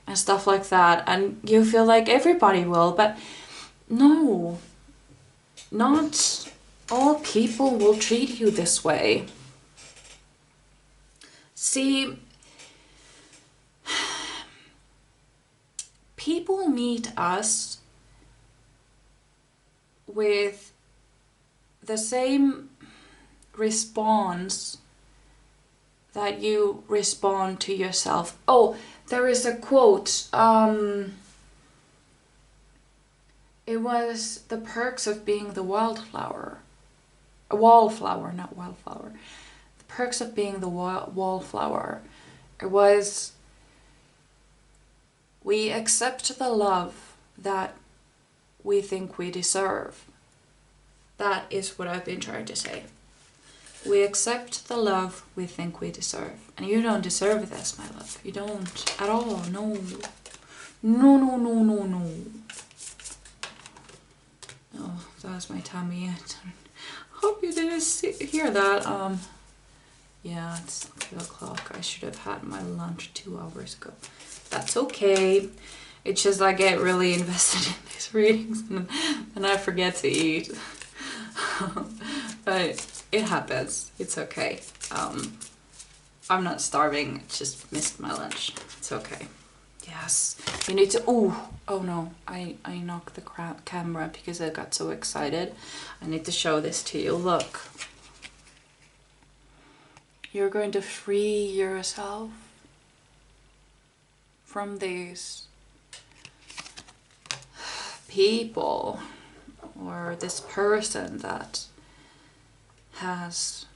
Speaker 1: and stuff like that, and you feel like everybody will, but no, not all people will treat you this way. See, people meet us with the same response that you respond to yourself. Oh, there is a quote. It was the perks of being the wildflower. A wallflower, not wildflower. The perks of being the wallflower. It was, we accept the love that we think we deserve. That is what I've been trying to say. We accept the love we think we deserve. And you don't deserve this, my love. You don't at all. No. No, no, no, no, no. Oh, that's my tummy. Hope you didn't hear that. Yeah, it's 2 o'clock. I should have had my lunch 2 hours ago. That's okay. It's just I get really invested in these readings and I forget to eat. But it happens. It's okay. I'm not starving. I just missed my lunch. It's okay. Yes. You need to... Oh no. I knocked the camera because I got so excited. I need to show this to you. Look. You're going to free yourself from these people or this person that has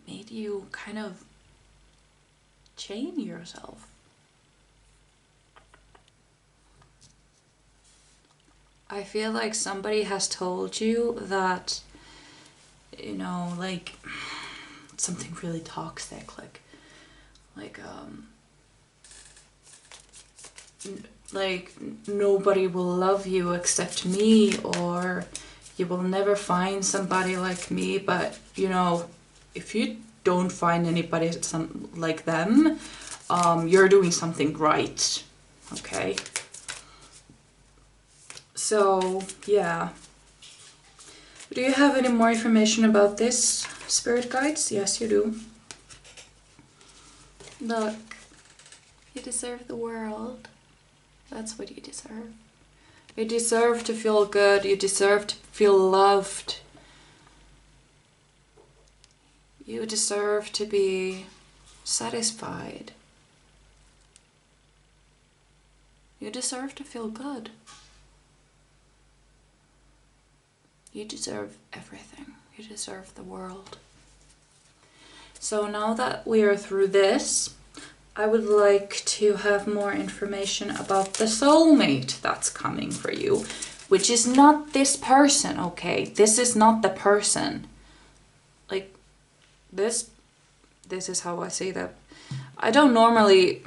Speaker 1: made you kind of chain yourself. I feel like somebody has told you that, you know, like something really toxic, like nobody will love you except me, or you will never find somebody like me. But you know, if you don't find anybody like them, you're doing something right. Okay, so yeah. Do you have any more information about this, spirit guides? Yes, you do. Look, you deserve the world. That's what you deserve. You deserve to feel good. You deserve to feel loved. You deserve to be satisfied. You deserve to feel good. You deserve everything. You deserve the world. So now that we are through this, I would like to have more information about the soulmate that's coming for you, which is not this person, okay? This is not the person. Like, this is how I say that. I don't normally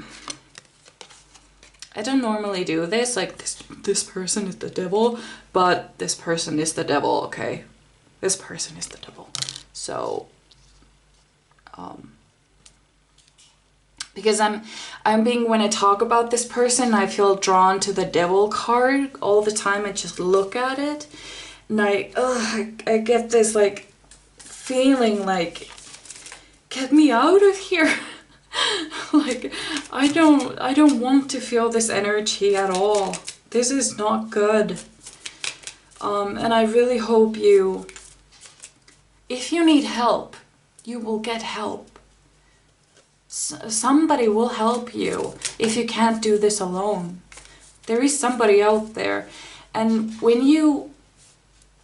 Speaker 1: do this, like this person is the devil, but this person is the devil, okay? This person is the devil. So, because when I talk about this person, I feel drawn to the devil card all the time. I just look at it and I get this like feeling like, get me out of here. Like, I don't want to feel this energy at all. This is not good. And I really hope if you need help, you will get help. Somebody will help you if you can't do this alone. There is somebody out there. And when you,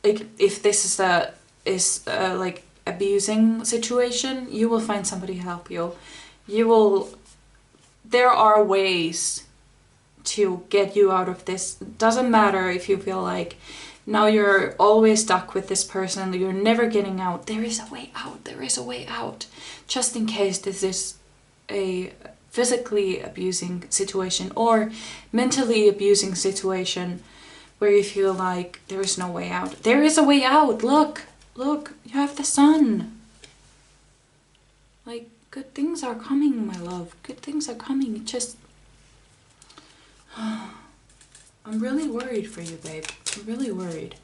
Speaker 1: like, if this is like abusing situation, you will find somebody to help you. There are ways to get you out of this. Doesn't matter if you feel like now you're always stuck with this person, you're never getting out. There is a way out. There is a way out. Just in case this is a physically abusing situation or mentally abusing situation where you feel like there is no way out. There is a way out. Look, you have the sun. Like, good things are coming, my love. Good things are coming. Just, I'm really worried for you, babe. I'm really worried.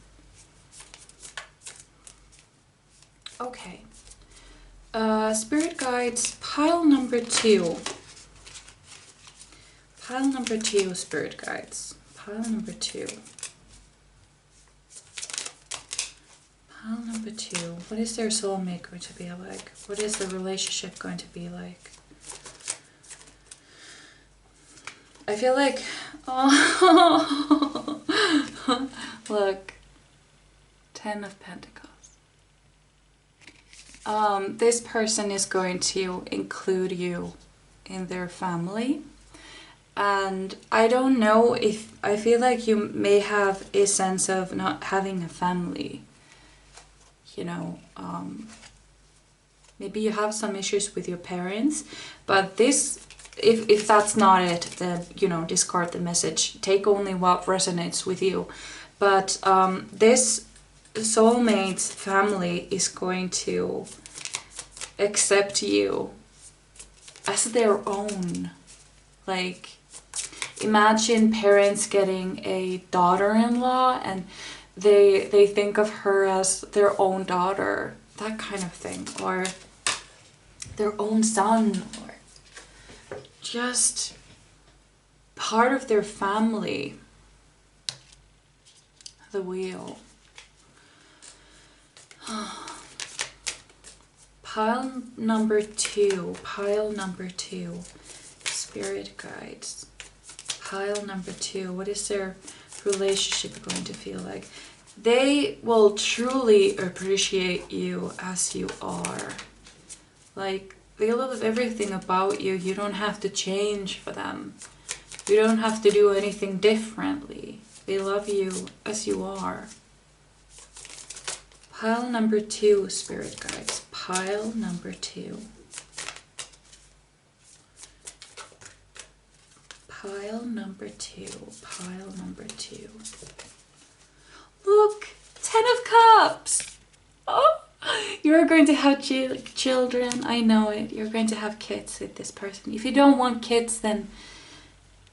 Speaker 1: Okay. Spirit guides, pile number 2. Pile number 2, spirit guides. Pile number 2. Pile number 2. What is their soulmate going to be like? What is the relationship going to be like? I feel like, oh, look, 10 of Pentacles. This person is going to include you in their family. And I don't know if, I feel like you may have a sense of not having a family. You know, maybe you have some issues with your parents, but this, if that's not it, then, you know, discard the message. Take only what resonates with you. But this soulmate's family is going to accept you as their own. Like, imagine parents getting a daughter-in-law and they think of her as their own daughter, that kind of thing, or their own son, or just part of their family. The wheel. Pile number 2, pile number 2, spirit guides. Pile number 2, what is their relationship going to feel like? They will truly appreciate you as you are. Like, they love everything about you. You don't have to change for them. You don't have to do anything differently. They love you as you are. Pile number 2, spirit guides. Pile number 2. Pile number 2. Pile number 2. Look! 10 of Cups! Oh! You're going to have children. I know it. You're going to have kids with this person. If you don't want kids, then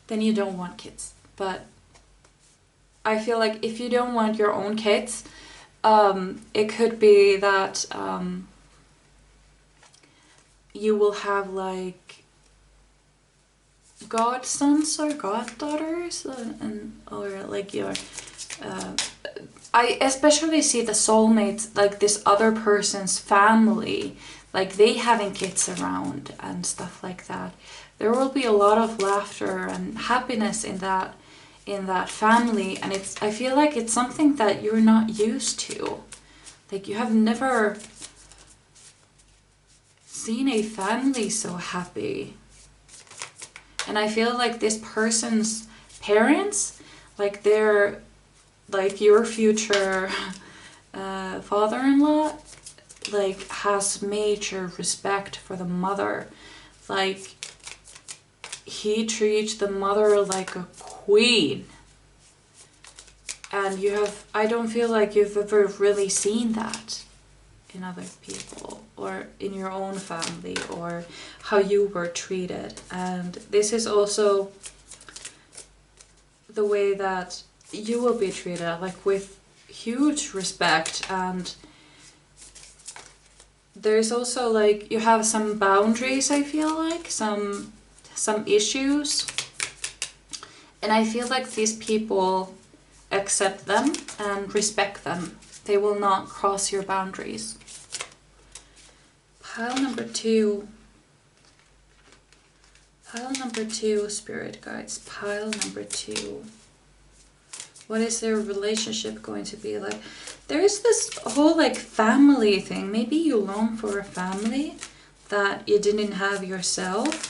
Speaker 1: you don't want kids. But I feel like if you don't want your own kids, it could be that you will have like godsons or goddaughters, or like your I especially see the soulmates, like this other person's family. like they having kids around and stuff like that. There will be a lot of laughter and happiness in that family, and I feel like it's something that you're not used to. Like you have never seen a family so happy. And I feel like this person's parents, like they're like your future father-in-law, like has major respect for the mother. Like he treats the mother like a queen. And I don't feel like you've ever really seen that in other people or in your own family or how you were treated. And this is also the way that you will be treated, like with huge respect. And there's also like you have some boundaries, I feel like some issues, and I feel like these people accept them and respect them. They will not cross your boundaries. Pile number two, spirit guides. Pile number two. What is their relationship going to be like? There is this whole like family thing. Maybe you long for a family that you didn't have yourself.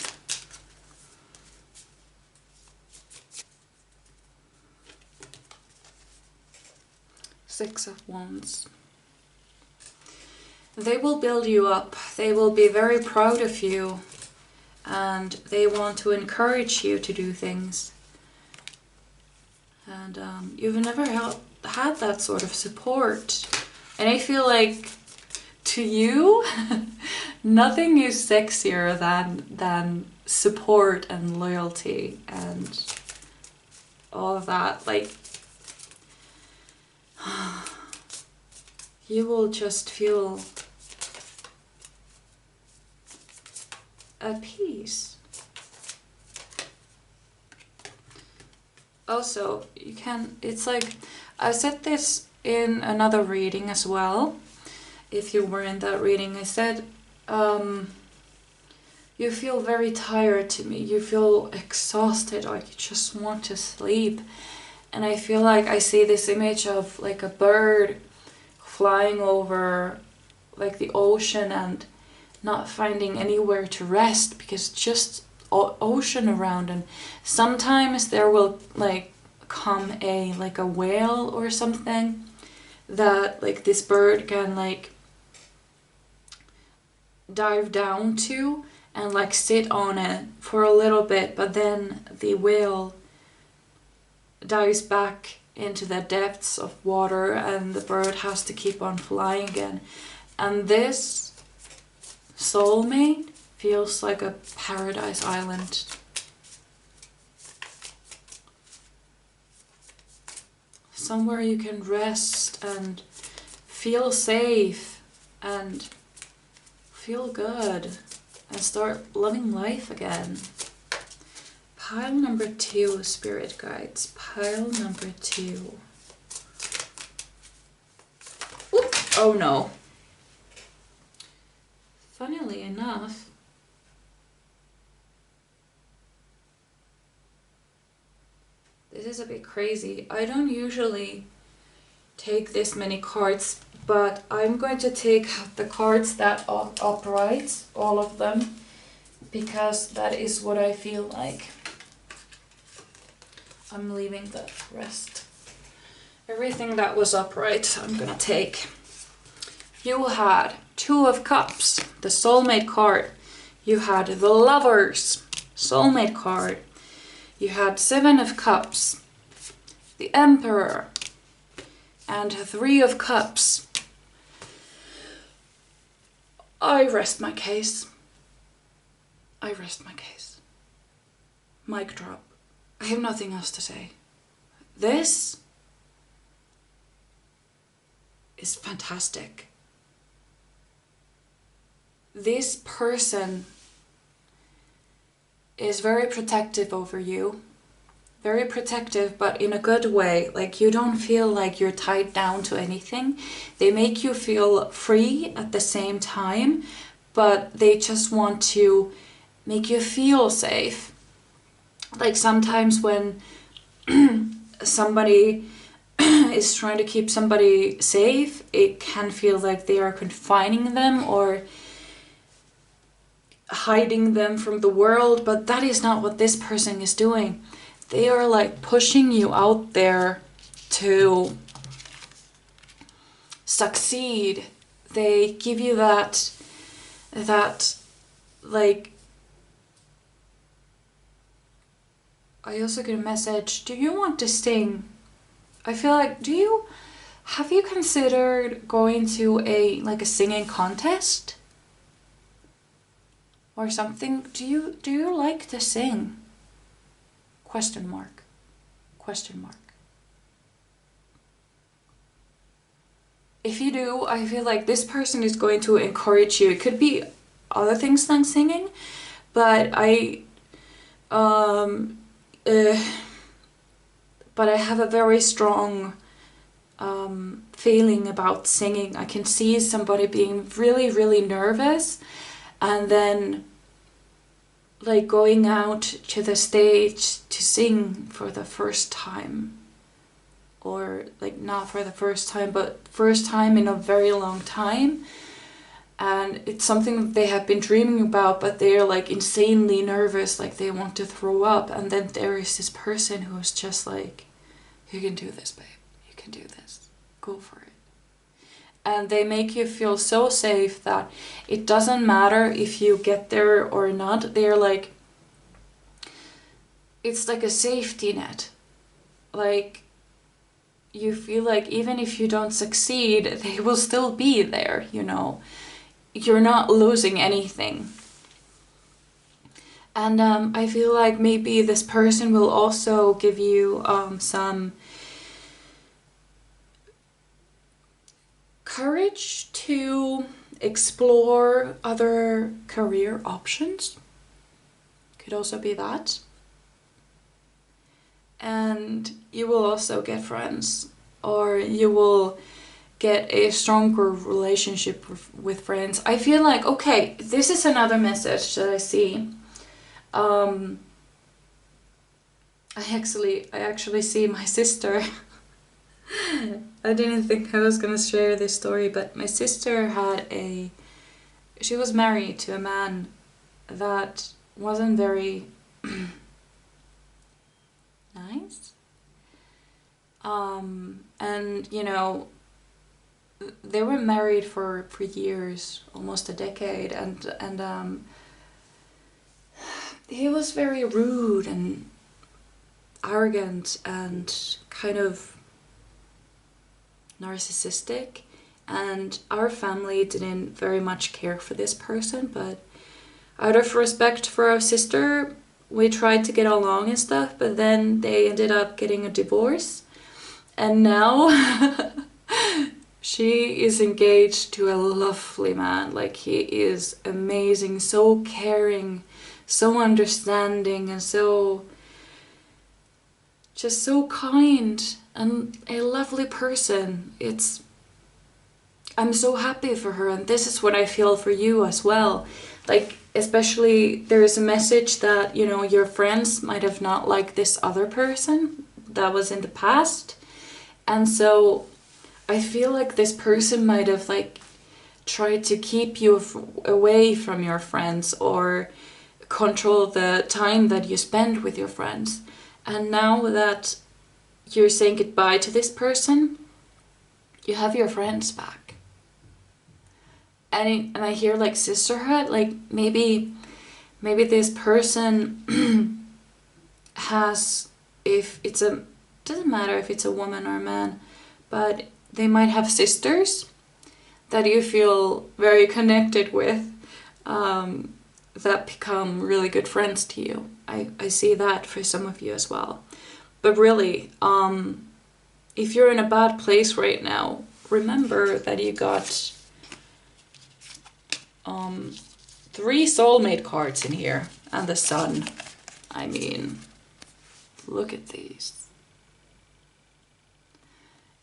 Speaker 1: Six of Wands. They will build you up. They will be very proud of you. And they want to encourage you to do things. And you've never had that sort of support. And I feel like to you, nothing is sexier than support and loyalty and all of that. Like, you will just feel at peace. Also, it's like, I said this in another reading as well. If you were in that reading, I said, you feel very tired to me. You feel exhausted, like you just want to sleep. And I feel like I see this image of like a bird flying over like the ocean and not finding anywhere to rest because just ocean around. And sometimes there will like come a whale or something that like this bird can like dive down to and like sit on it for a little bit, but then the whale dives back into the depths of water and the bird has to keep on flying again. And this soulmate feels like a paradise island. Somewhere you can rest and feel safe and feel good and start loving life again. Pile number two, spirit guides. Pile number two. Oop. Oh no. Funnily enough, this is a bit crazy. I don't usually take this many cards, but I'm going to take the cards that are upright, all of them, because that is what I feel like. I'm leaving the rest. Everything that was upright, I'm gonna take. You had Two of Cups, the soulmate card. You had the Lovers, soulmate card. You had Seven of Cups, the Emperor, and Three of Cups. I rest my case. I rest my case. Mic drop. I have nothing else to say. This is fantastic. This person is very protective over you. Very protective, but in a good way. Like, you don't feel like you're tied down to anything. They make you feel free at the same time, but they just want to make you feel safe. Like sometimes when somebody is trying to keep somebody safe, it can feel like they are confining them or hiding them from the world, but that is not what this person is doing. They are like pushing you out there to succeed. They give you that like, I also get a message, do you want to sing? I feel like, have you considered going to a singing contest or something? Do you like to sing? Question mark. Question mark. If you do, I feel like this person is going to encourage you. It could be other things than singing, but I have a very strong feeling about singing. I can see somebody being really, really nervous and then like going out to the stage to sing for the first time. Or like not for the first time, but first time in a very long time. And it's something that they have been dreaming about, but they're like insanely nervous, like they want to throw up. And then there is this person who's just like, you can do this, babe. You can do this. Go for it. And they make you feel so safe that it doesn't matter if you get there or not. They're like, it's like a safety net. Like, you feel like even if you don't succeed, they will still be there, you know. You're not losing anything. And I feel like maybe this person will also give you some courage to explore other career options. Could also be that. And you will also get friends, or you will get a stronger relationship with friends. I feel like, okay, this is another message that I see. I actually see my sister. I didn't think I was gonna share this story, but my sister she was married to a man that wasn't very nice. And you know, they were married for years, almost a decade, and he was very rude and arrogant and kind of narcissistic, and our family didn't very much care for this person, but out of respect for our sister, we tried to get along and stuff, but then they ended up getting a divorce, and now she is engaged to a lovely man. Like, he is amazing, so caring, so understanding, and so kind and a lovely person. I'm so happy for her, and this is what I feel for you as well. Like, especially there is a message that, you know, your friends might have not liked this other person that was in the past, and so I feel like this person might have like tried to keep you away from your friends or control the time that you spend with your friends. And now that you're saying goodbye to this person, you have your friends back. And I hear like sisterhood, like maybe this person has, doesn't matter if it's a woman or a man, but they might have sisters that you feel very connected with, that become really good friends to you. I see that for some of you as well. But really, if you're in a bad place right now, remember that you got 3 soulmate cards in here, and the sun. I mean, look at these.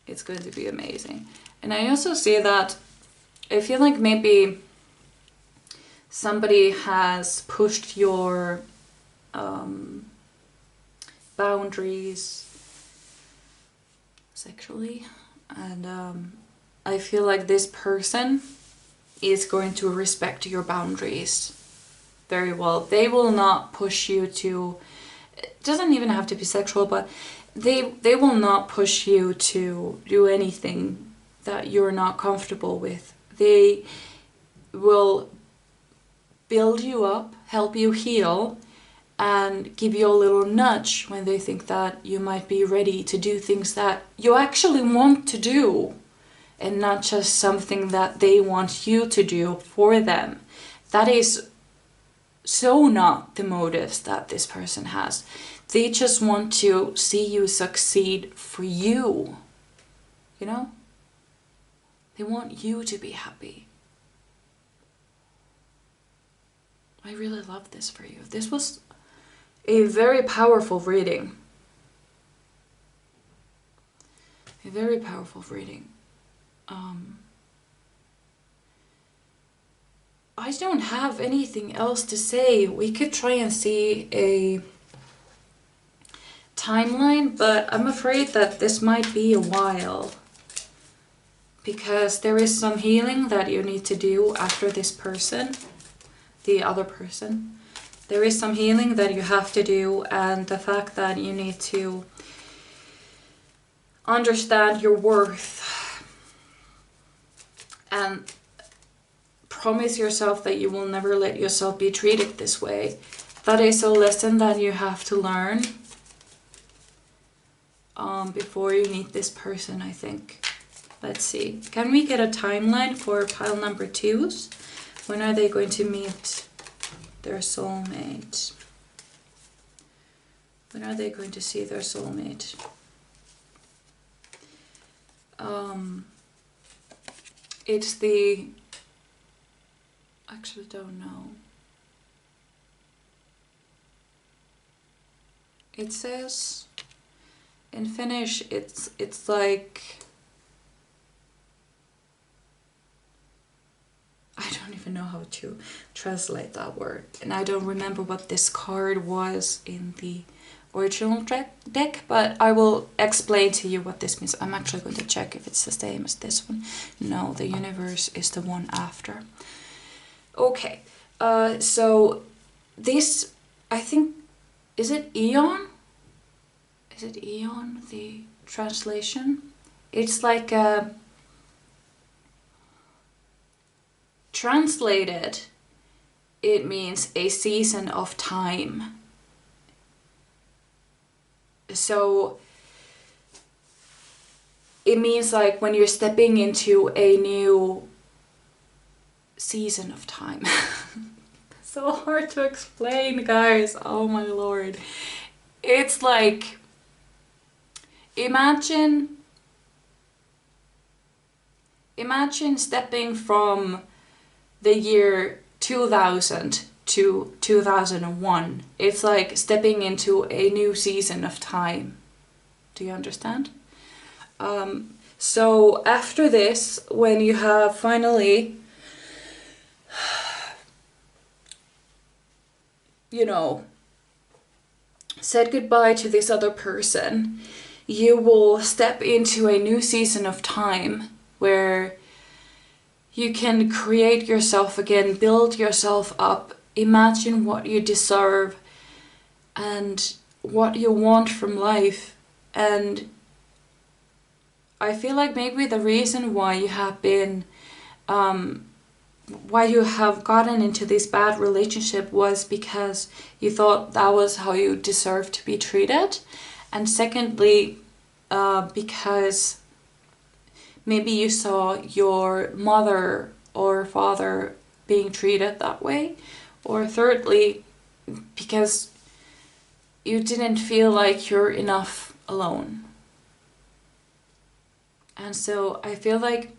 Speaker 1: It's going to be amazing. And I also see that I feel like maybe somebody has pushed your boundaries sexually, and I feel like this person is going to respect your boundaries very well. They will not push you to, it doesn't even have to be sexual, but they will not push you to do anything that you're not comfortable with. They will build you up, help you heal, and give you a little nudge when they think that you might be ready to do things that you actually want to do, and not just something that they want you to do for them. That is so not the motives that this person has. They just want to see you succeed for you. You know? They want you to be happy. I really love this for you. This was a very powerful reading. A very powerful reading. I don't have anything else to say. We could try and see a timeline, but I'm afraid that this might be a while, because there is some healing that you need to do after this person, the other person. There is some healing that you have to do, and the fact that you need to understand your worth and promise yourself that you will never let yourself be treated this way. That is a lesson that you have to learn before you meet this person, I think. Let's see. Can we get a timeline for pile number 2s? When are they going to meet their soulmate? When are they going to see their soulmate? It's the... actually don't know. It says in Finnish it's like, I don't even know how to translate that word, and I don't remember what this card was in the original deck, but I will explain to you what this means. I'm actually going to check if it's the same as this one. No, the universe is the one after. Okay, so this, I think, is it Eon? Is it Eon, the translation? It's like a... translated, it means a season of time. So it means like when you're stepping into a new season of time. So hard to explain, guys. Oh my lord. It's like, imagine stepping from the year 2000 to 2001. It's like stepping into a new season of time. Do you understand? So after this, when you have finally, you know, said goodbye to this other person, you will step into a new season of time where you can create yourself again, build yourself up, imagine what you deserve and what you want from life. And I feel like maybe the reason why you have been, why you have gotten into this bad relationship was because you thought that was how you deserved to be treated. And secondly, because maybe you saw your mother or father being treated that way. Or thirdly, because you didn't feel like you're enough alone. And so I feel like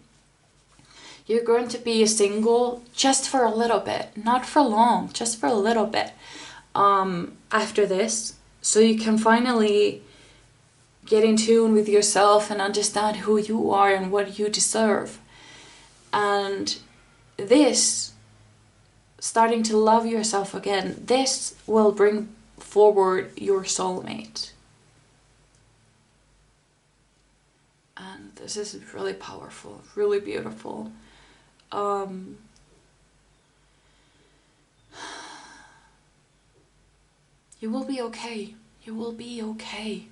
Speaker 1: you're going to be single just for a little bit, not for long, just for a little bit after this. So you can finally get in tune with yourself and understand who you are and what you deserve. And this starting to love yourself again, this will bring forward your soulmate. And this is really powerful, really beautiful. You will be okay. You will be okay.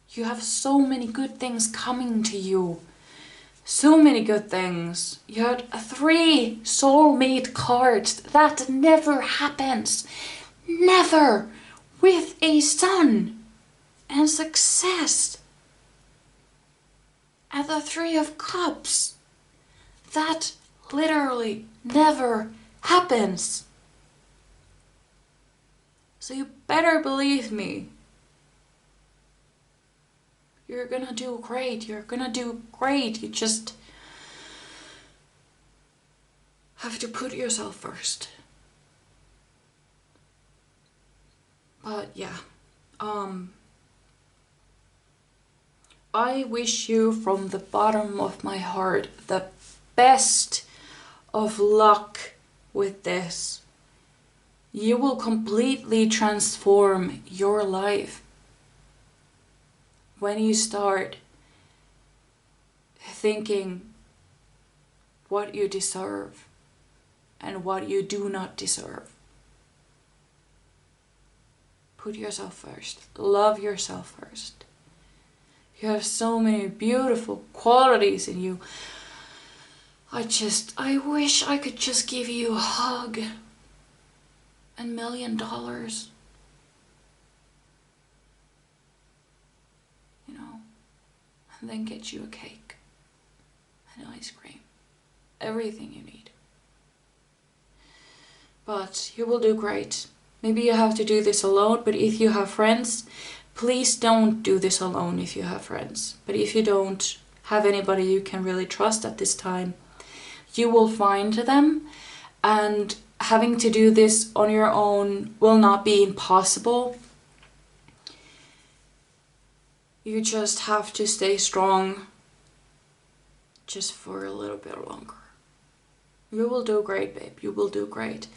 Speaker 1: You have so many good things coming to you. So many good things. You had 3 soulmate cards. That never happens. Never. With a sun and success. And the 3 of Cups. That literally never happens. So you better believe me. You're gonna do great. You're gonna do great. You just have to put yourself first. But yeah, I wish you from the bottom of my heart the best of luck with this. You will completely transform your life when you start thinking what you deserve and what you do not deserve. Put yourself first. Love yourself first. You have so many beautiful qualities in you. I wish I could just give you a hug and $1 million. You know, and then get you a cake and ice cream. Everything you need. But you will do great. Maybe you have to do this alone, but if you have friends, please don't do this alone if you have friends. But if you don't have anybody you can really trust at this time, you will find them, and having to do this on your own will not be impossible. You just have to stay strong just for a little bit longer. You will do great, babe. You will do great.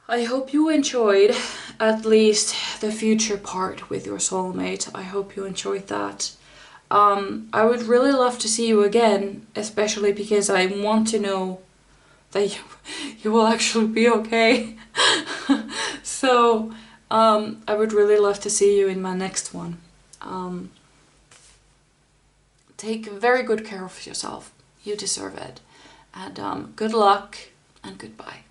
Speaker 1: I hope you enjoyed at least the future part with your soulmate. I hope you enjoyed that. I would really love to see you again, especially because I want to know that you will actually be okay. So I would really love to see you in my next one. Take very good care of yourself. You deserve it. And good luck and goodbye.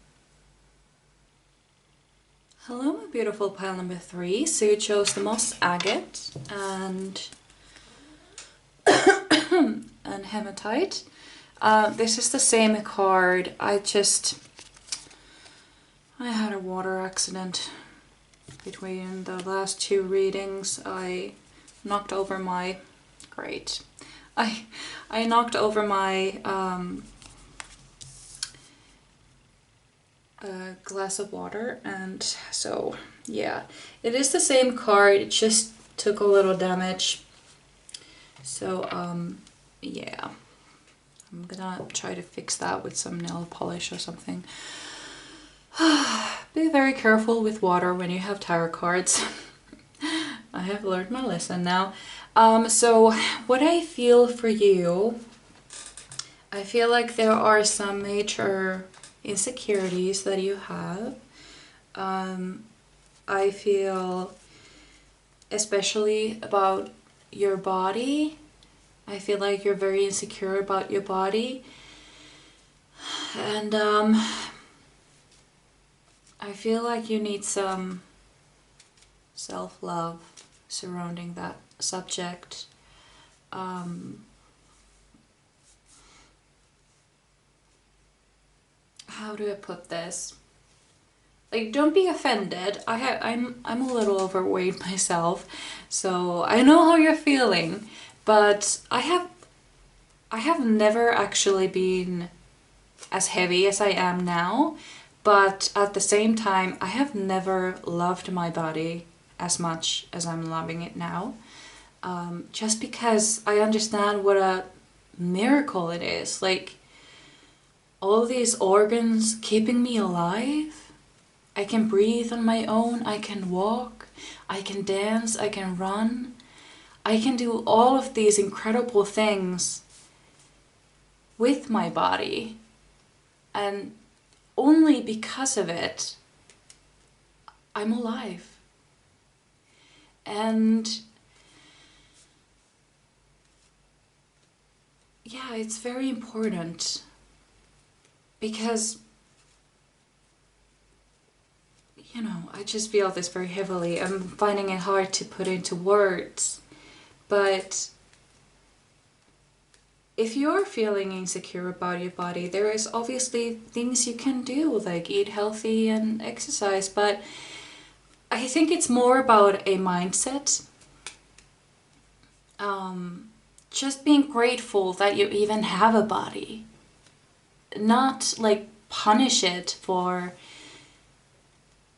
Speaker 1: Hello, my beautiful pile number 3. So you chose the moss agate and and hematite. This is the same card. I had a water accident between the last 2 readings. I knocked over my I knocked over my glass of water, and so yeah, it is the same card. It just took a little damage. So yeah, I'm gonna try to fix that with some nail polish or something. Be very careful with water when you have tarot cards. I have learned my lesson now. So what I feel for you, I feel like there are some major insecurities that you have. I feel especially about your body. I feel like you're very insecure about your body. And I feel like you need some self-love surrounding that subject. How do I put this? Like, don't be offended. I'm a little overweight myself, so I know how you're feeling. But I have never actually been as heavy as I am now. But at the same time, I have never loved my body as much as I'm loving it now. Just because I understand what a miracle it is. Like, all these organs keeping me alive. I can breathe on my own, I can walk, I can dance, I can run. I can do all of these incredible things with my body. And only because of it, I'm alive. And yeah, it's very important because, you know, I just feel this very heavily. I'm finding it hard to put into words, but if you're feeling insecure about your body, there is obviously things you can do, like eat healthy and exercise, but I think it's more about a mindset. Just being grateful that you even have a body. Not like punish it for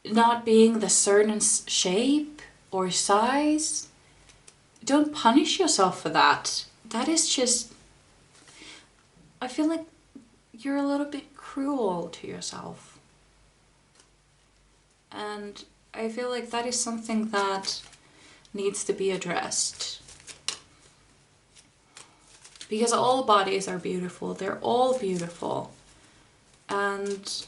Speaker 1: not being the certain shape or size. Don't punish yourself for that. That is just, I feel like you're a little bit cruel to yourself. And I feel like that is something that needs to be addressed. Because all bodies are beautiful. They're all beautiful. And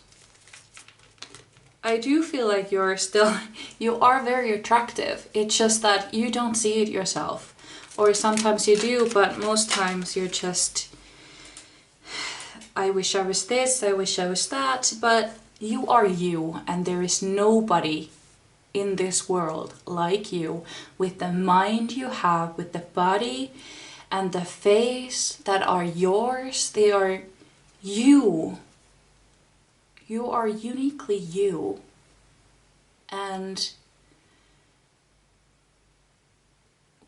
Speaker 1: I do feel like you are very attractive. It's just that you don't see it yourself. Or sometimes you do, but most times you're just, I wish I was this, I wish I was that. But you are you, and there is nobody in this world like you, with the mind you have, with the body and the face that are yours. They are you. You are uniquely you. And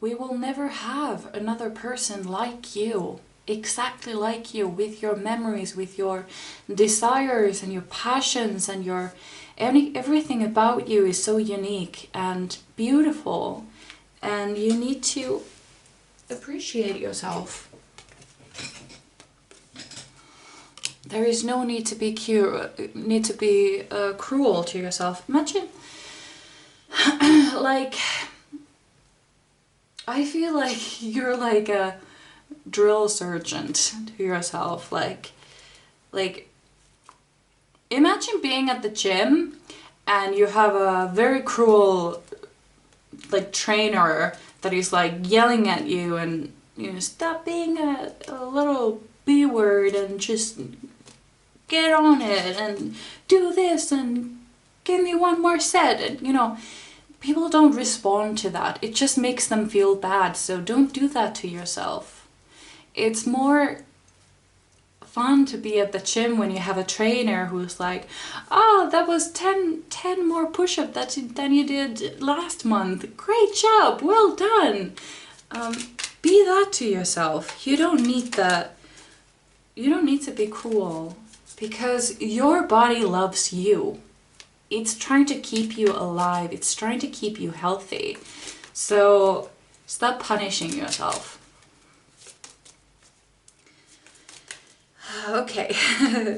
Speaker 1: we will never have another person like you, exactly like you, with your memories, with your desires and your passions and your everything about you is so unique and beautiful, and you need to appreciate yourself. There is no need to be cruel to yourself. Imagine, like, I feel like you're like a drill sergeant to yourself. Like, imagine being at the gym and you have a very cruel, like, trainer that is like yelling at you and, you know, stop being a little B word and just get on it and do this and give me one more set. And, you know, people don't respond to that. It just makes them feel bad. So don't do that to yourself. It's more fun to be at the gym when you have a trainer who's like, oh, that was 10 more push-ups than you did last month. Great job, well done. Be that to yourself. You don't need that. You don't need to be cruel, because your body loves you. It's trying to keep you alive. It's trying to keep you healthy. So stop punishing yourself. Okay,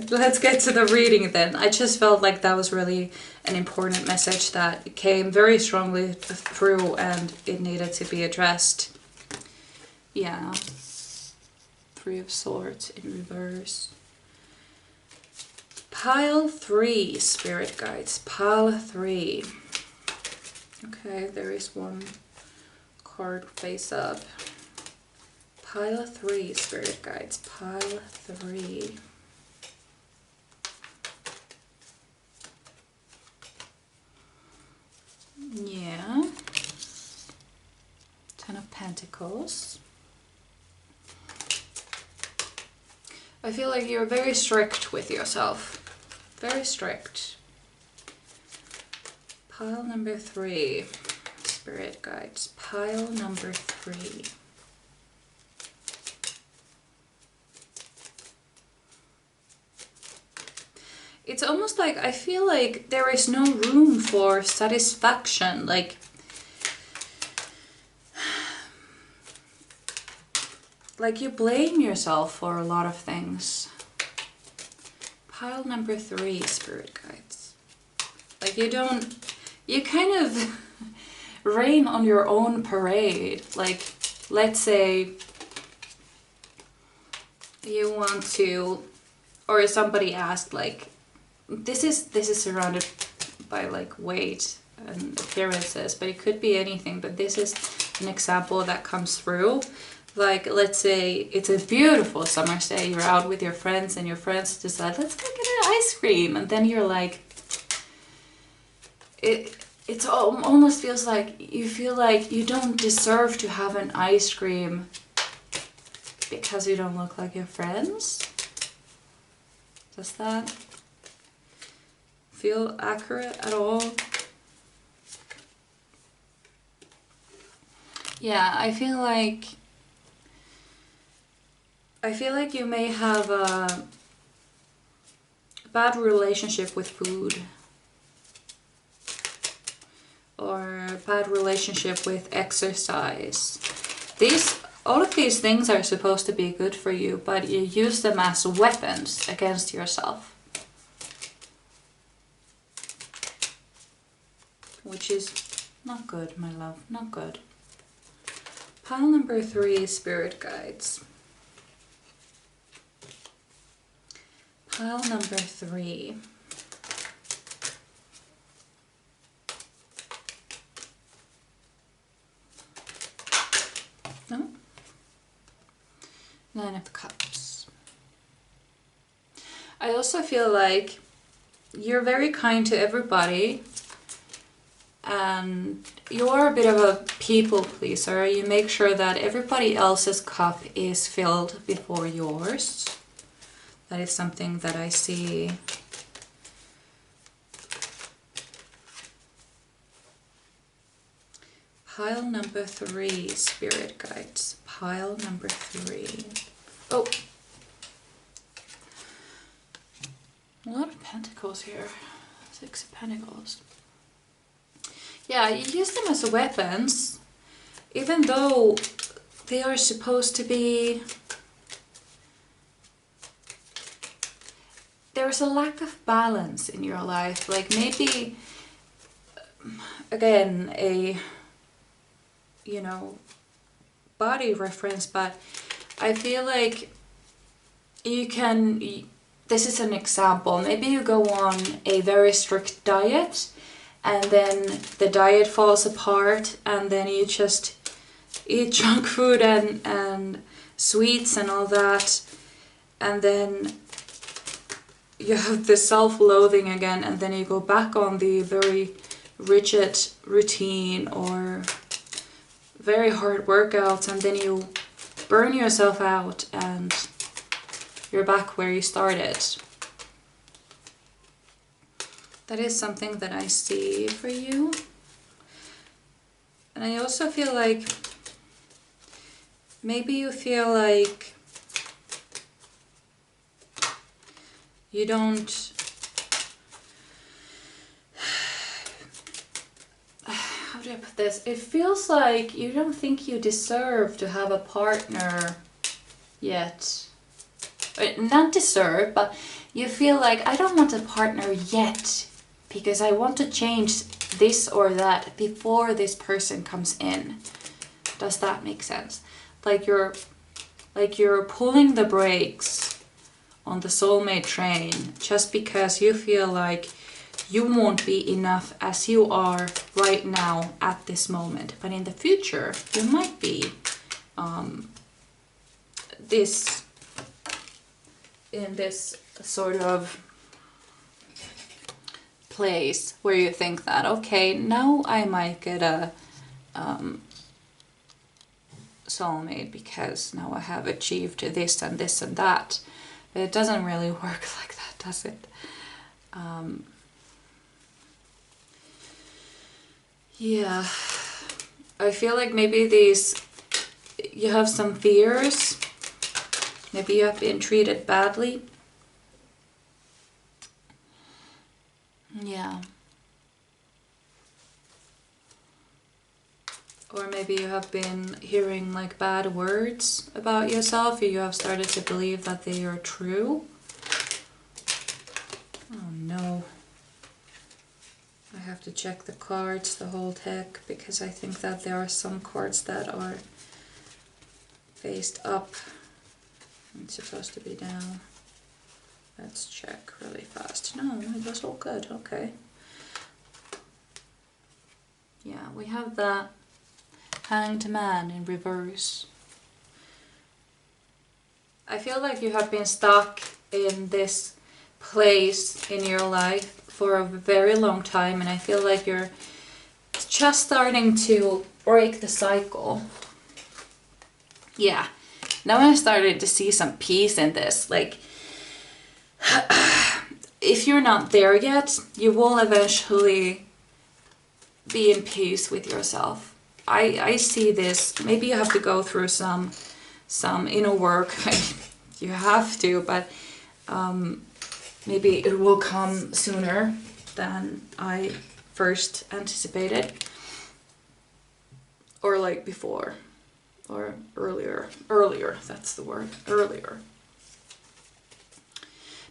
Speaker 1: let's get to the reading then. I just felt like that was really an important message that came very strongly through and it needed to be addressed. Yeah. 3 of Swords in reverse. Pile 3, Spirit Guides. Pile 3. Okay, there is one card face up. Pile 3, Spirit Guides. Pile 3. Yeah. 10 of Pentacles. I feel like you're very strict with yourself. Very strict. Pile number 3, Spirit Guides. Pile number 3. It's almost like I feel like there is no room for satisfaction. Like you blame yourself for a lot of things. Pile number 3, spirit guides. Like you kind of rain on your own parade. Like, let's say you want to, or somebody asked, like, this is surrounded by like weight and appearances, but it could be anything, but this is an example that comes through. Like, let's say it's a beautiful summer's day, you're out with your friends and your friends decide, let's go get an ice cream, and then you're like, it almost feels like you feel like you don't deserve to have an ice cream because you don't look like your friends. Does that feel accurate at all? Yeah, I feel like you may have a bad relationship with food, or a bad relationship with exercise. All of these things are supposed to be good for you, but you use them as weapons against yourself, which is not good, my love, not good. Pile number 3, spirit guides. Pile number 3. No? 9 of Cups. I also feel like you're very kind to everybody, and you're a bit of a people pleaser. You make sure that everybody else's cup is filled before yours. That is something that I see. Pile number 3, spirit guides. Pile number 3. Oh, a lot of pentacles here. 6 of Pentacles. Yeah, you use them as weapons, even though they are supposed to be... There's a lack of balance in your life. Like maybe, again, a, you know, body reference, but I feel like you can... This is an example. Maybe you go on a very strict diet, and then the diet falls apart, and then you just eat junk food and sweets and all that, and then you have the self-loathing again, and then you go back on the very rigid routine or very hard workouts, and then you burn yourself out and you're back where you started. That is something that I see for you. And I also feel like maybe you feel like you don't... How do I put this? It feels like you don't think you deserve to have a partner yet. Not deserve, but you feel like, I don't want a partner yet because I want to change this or that before this person comes in. Does that make sense? Like you're pulling the brakes on the soulmate train just because you feel like you won't be enough as you are right now at this moment. But in the future, you might be in this sort of place where you think that, okay, now I might get a soulmate because now I have achieved this and this and that. But it doesn't really work like that, does it? Yeah, I feel like maybe you have some fears. Maybe you have been treated badly. Yeah. Or maybe you have been hearing like bad words about yourself, or you have started to believe that they are true. know. I have to check the cards, the whole deck, because I think that there are some cards that are faced up. It's supposed to be down. Let's check really fast. No, it was all good. Okay. Yeah, we have the Hanged Man in reverse. I feel like you have been stuck in this place in your life for a very long time, and I feel like you're just starting to break the cycle. Yeah, now I'm starting to see some peace in this. Like, if you're not there yet, you will eventually be in peace with yourself. I see this. Maybe you have to go through some inner work. You have to, but maybe it will come sooner than I first anticipated, or like before, or earlier, that's the word, earlier.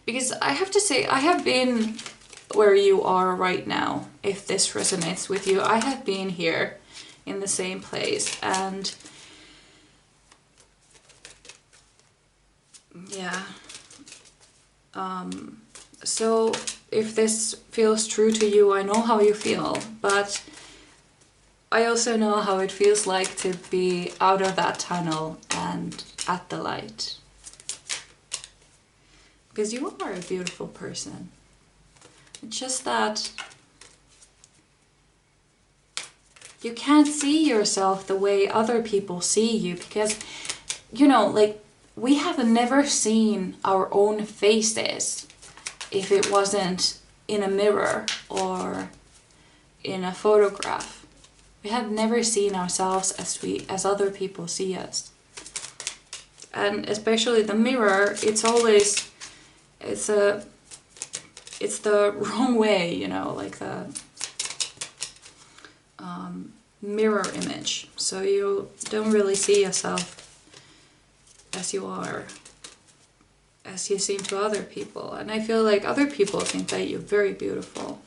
Speaker 1: Because I have to say, I have been where you are right now. If this resonates with you, I have been here in the same place, and yeah. So if this feels true to you, I know how you feel, but I also know how it feels like to be out of that tunnel and at the light. Because you are a beautiful person. It's just that you can't see yourself the way other people see you, because, you know, like, we have never seen our own faces if it wasn't in a mirror or in a photograph. We have never seen ourselves as other people see us. And especially the mirror, it's the wrong way, you know, like the mirror image. So you don't really see yourself as you are, as you seem to other people. And I feel like other people think that you're very beautiful.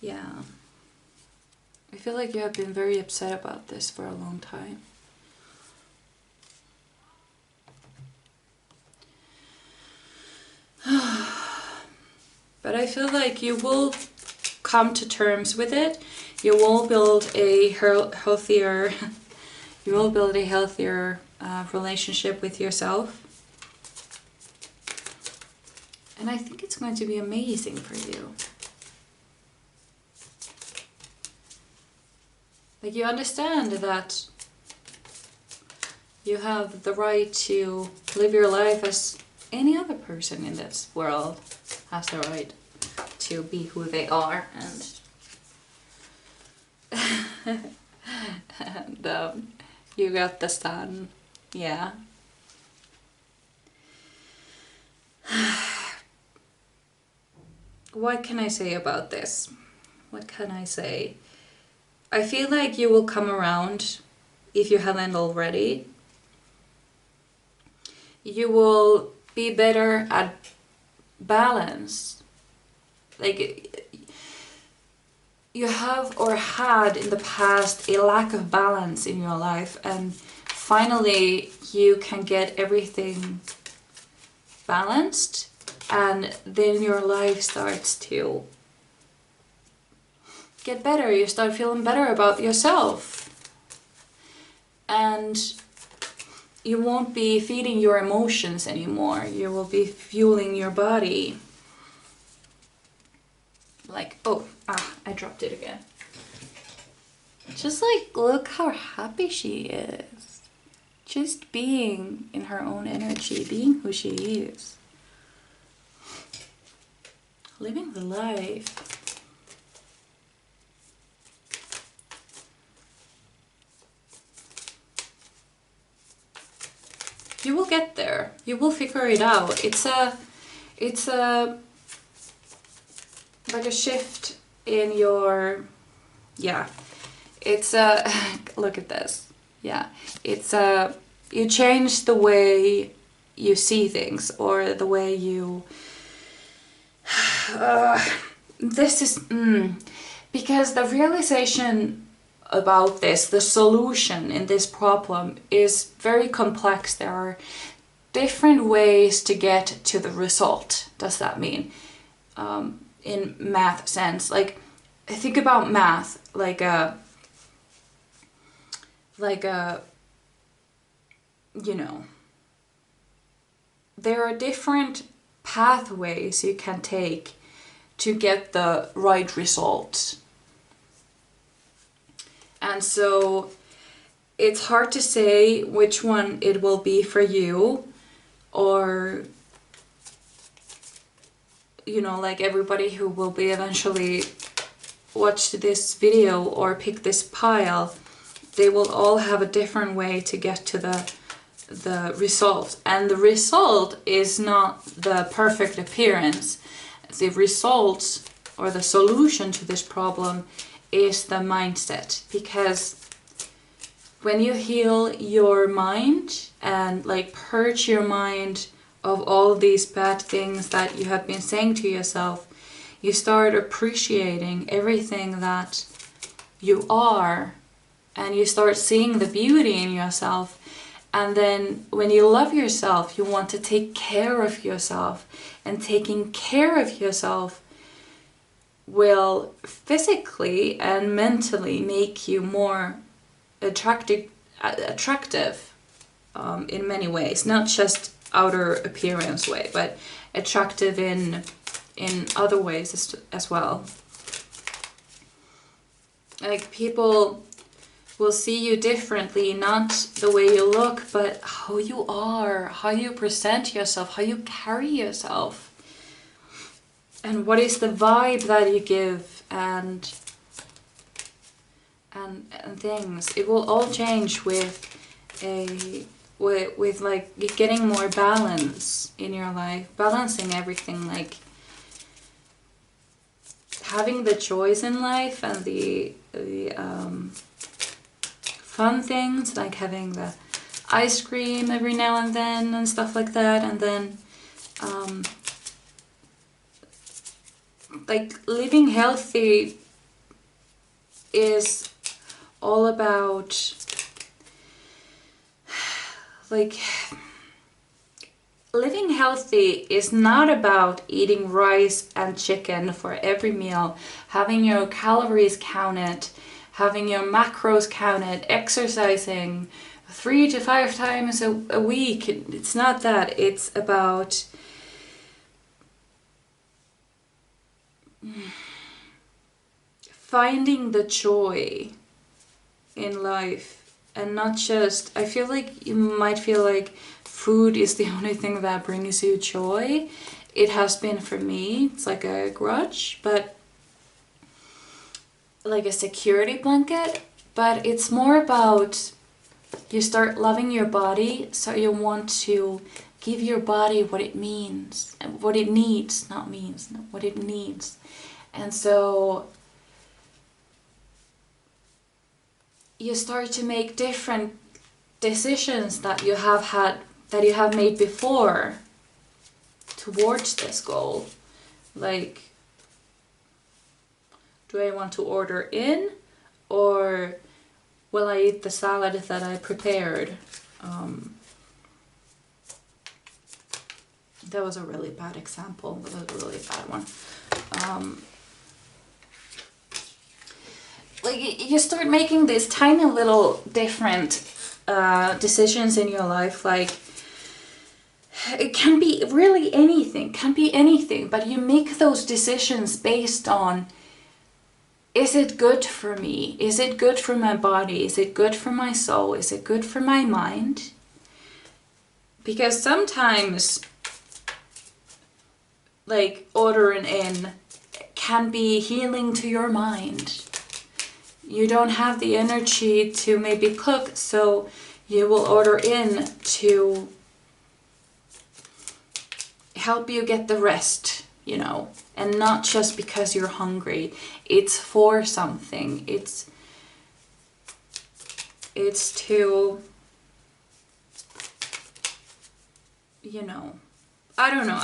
Speaker 1: Yeah. I feel like you have been very upset about this for a long time. But I feel like you will come to terms with it. You will build a healthier relationship with yourself. And I think it's going to be amazing for you. Like, you understand that you have the right to live your life as any other person in this world has the right to be who they are, and you got the sun. Yeah. What can I say about this? What can I say? I feel like you will come around, if you haven't already. You will be better at balance. Like, you have or had in the past a lack of balance in your life, and finally you can get everything balanced, and then your life starts to get better. You start feeling better about yourself, and you won't be feeding your emotions anymore. You will be fueling your body. Like, I dropped it again. Just like, look how happy she is. Just being in her own energy, being who she is. Living the life. You will get there. You will figure it out. It's like a shift in your, it's look at this. It's you change the way you see things, or the way you this is because the realization about this, the solution in this problem, is very complex. There are different ways to get to the result. Does that mean in math sense? Like, think about math like a you know, there are different pathways you can take to get the right result. And so it's hard to say which one it will be for you, or, you know, like everybody who will be eventually watch this video or pick this pile, they will all have a different way to get to the result. And the result is not the perfect appearance. The result or the solution to this problem is the mindset. Because when you heal your mind and like purge your mind of all these bad things that you have been saying to yourself, you start appreciating everything that you are, and you start seeing the beauty in yourself. And then when you love yourself, you want to take care of yourself, and taking care of yourself will physically and mentally make you more attractive in many ways, not just outer appearance way, but attractive in other ways as well. Like, people will see you differently, not the way you look, but how you are, how you present yourself, how you carry yourself, and what is the vibe that you give, and things. It will all change with like getting more balance in your life, balancing everything, like having the choice in life, and the fun things, like having the ice cream every now and then and stuff like that. And then like living healthy is all about, like, living healthy is not about eating rice and chicken for every meal, having your calories counted, having your macros counted, exercising 3 to 5 times a week. It's not that. It's about finding the joy in life, and not just, I feel like you might feel like food is the only thing that brings you joy. It has been for me. It's like a grudge, but like a security blanket. But it's more about, you start loving your body, so you want to give your body what it means, and what it needs, not means, no, what it needs. And so you start to make different decisions that you have made before towards this goal. Like, do I want to order in, or will I eat the salad that I prepared? That was a really bad example. That was a really bad one. Like, you start making these tiny little different decisions in your life. Like, it can be really anything, but you make those decisions based on, is it good for me? Is it good for my body? Is it good for my soul? Is it good for my mind? Because sometimes, like, ordering in can be healing to your mind. You don't have the energy to maybe cook, so you will order in to help you get the rest, you know, and not just because you're hungry. It's for something. It's to, you know, I don't know.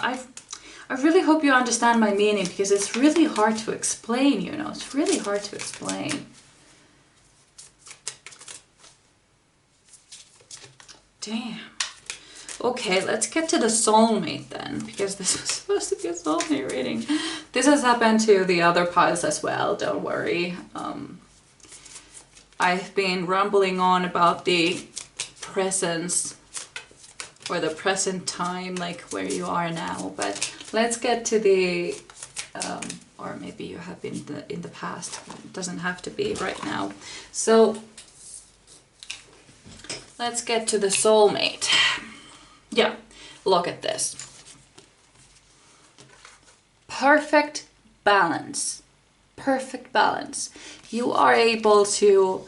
Speaker 1: I really hope you understand my meaning, because it's really hard to explain, you know, it's really hard to explain. Damn. Okay, let's get to the soulmate then, because this was supposed to be a soulmate reading. This has happened to the other piles as well, don't worry. I've been rambling on about the presence, or the present time, like where you are now, but let's get to the, or maybe you have been in the past, it doesn't have to be right now. So let's get to the soulmate. Yeah, look at this. Perfect balance. Perfect balance. You are able to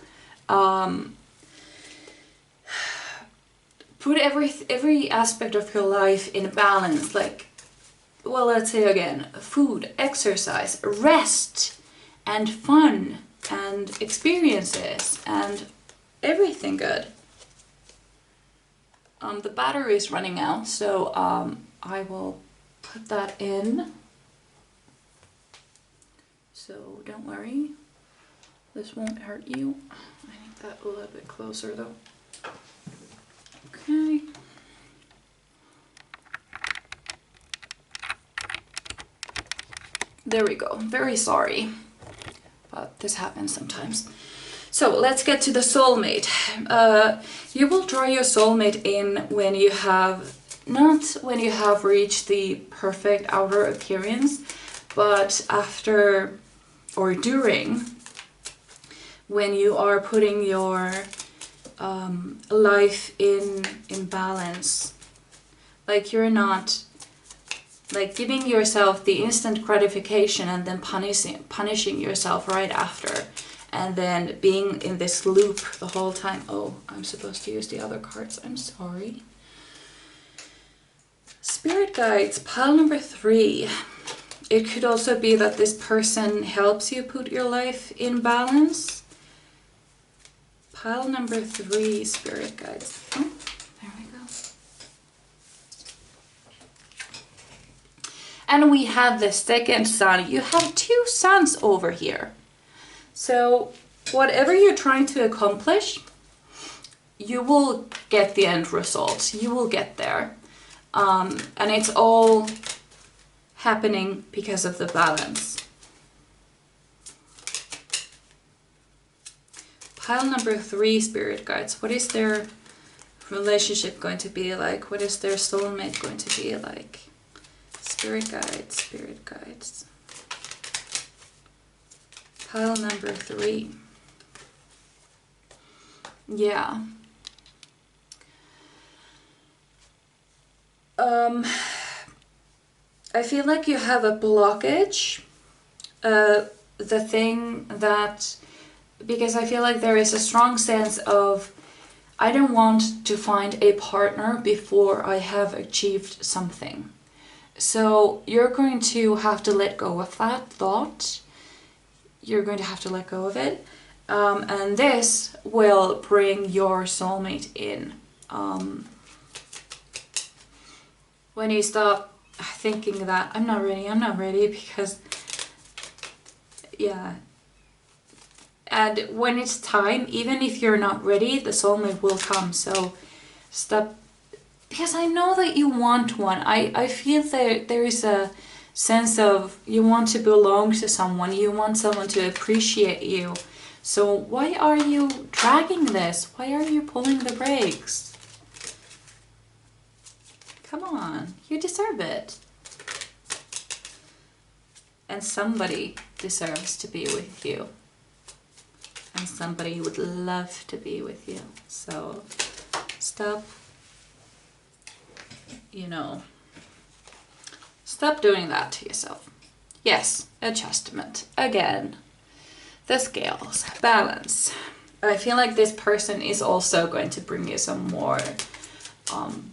Speaker 1: put every aspect of your life in balance, like, well, let's say again, food, exercise, rest, and fun, and experiences, and everything good. The battery is running out, so I will put that in. So don't worry, this won't hurt you. I need that a little bit closer though. Okay. There we go. Very sorry, but this happens sometimes. So let's get to the soulmate. You will draw your soulmate in when you have, not when you have reached the perfect outer appearance, but after or during, when you are putting your life in balance. Like you're not like giving yourself the instant gratification and then punishing yourself right after, and then being in this loop the whole time. Oh, I'm supposed to use the other cards. I'm sorry. Spirit guides, pile number 3. It could also be that this person helps you put your life in balance. Pile number 3, spirit guides. Oh, there we go. And we have the second sun. You have 2 suns over here. So whatever you're trying to accomplish, you will get the end result. You will get there. And it's all happening because of the balance. Pile number 3, spirit guides. What is their relationship going to be like? What is their soulmate going to be like? Spirit guides, spirit guides. Pile number 3. Yeah. I feel like you have a blockage. The thing that, because I feel like there is a strong sense of, I don't want to find a partner before I have achieved something. So you're going to have to let go of that thought. You're going to have to let go of it. And this will bring your soulmate in. When you stop thinking that I'm not ready, because, yeah. And when it's time, even if you're not ready, the soulmate will come. So stop, because I know that you want one. I feel there is a sense of you want to belong to someone. You want someone to appreciate you. So why are you dragging this? Why are you pulling the brakes? Come on, you deserve it. And somebody deserves to be with you. And somebody would love to be with you. So stop, stop doing that to yourself. Yes, adjustment. Again, the scales, balance. I feel like this person is also going to bring you some more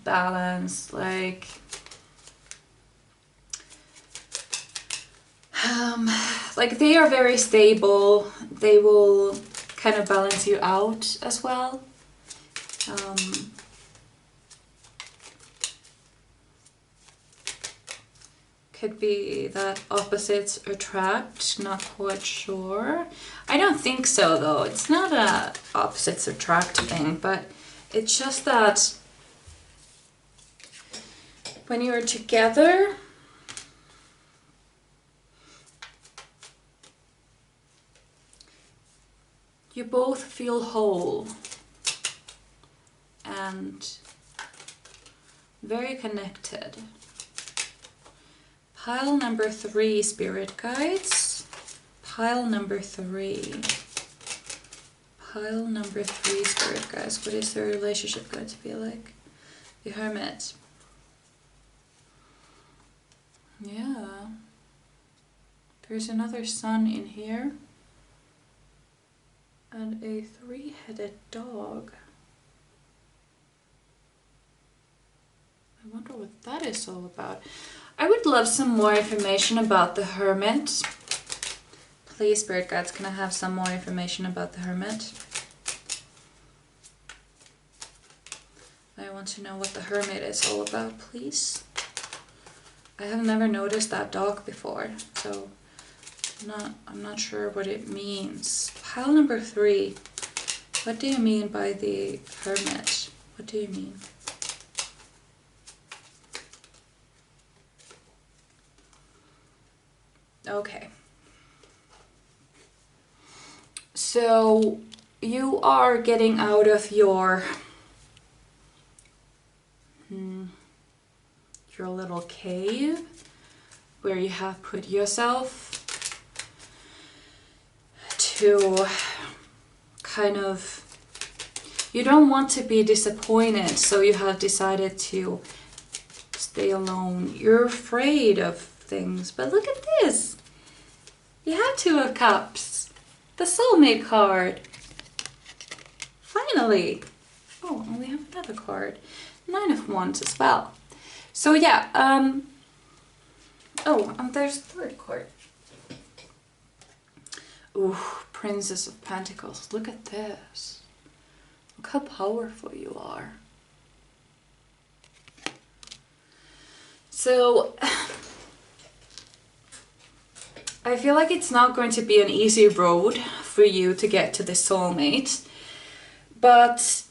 Speaker 1: balance, like they are very stable. They will kind of balance you out as well. Could be that opposites attract, not quite sure. I don't think so though. It's not a opposites attract thing, but it's just that when you're together, you both feel whole and very connected. Pile number 3, spirit guides. Pile number 3. Pile number 3, spirit guides. What is their relationship going to be like? The Hermit. Yeah. There's another sun in here. And a 3-headed dog. I wonder what that is all about. I would love some more information about the Hermit. Please, spirit guides, can I have some more information about the Hermit? I want to know what the Hermit is all about, please. I have never noticed that dog before, so I'm not sure what it means. Pile number 3. What do you mean by the Hermit? What do you mean? Okay. So you are getting out of your little cave where you have put yourself to kind of, you don't want to be disappointed, so you have decided to stay alone. You're afraid of things, but look at this. You have 2 of Cups, the soulmate card. Finally. Oh, and we have another card, 9 of Wands as well. So yeah, oh, and there's a 3rd card. Ooh, Princess of Pentacles. Look at this. Look how powerful you are. So I feel like it's not going to be an easy road for you to get to the soulmate, but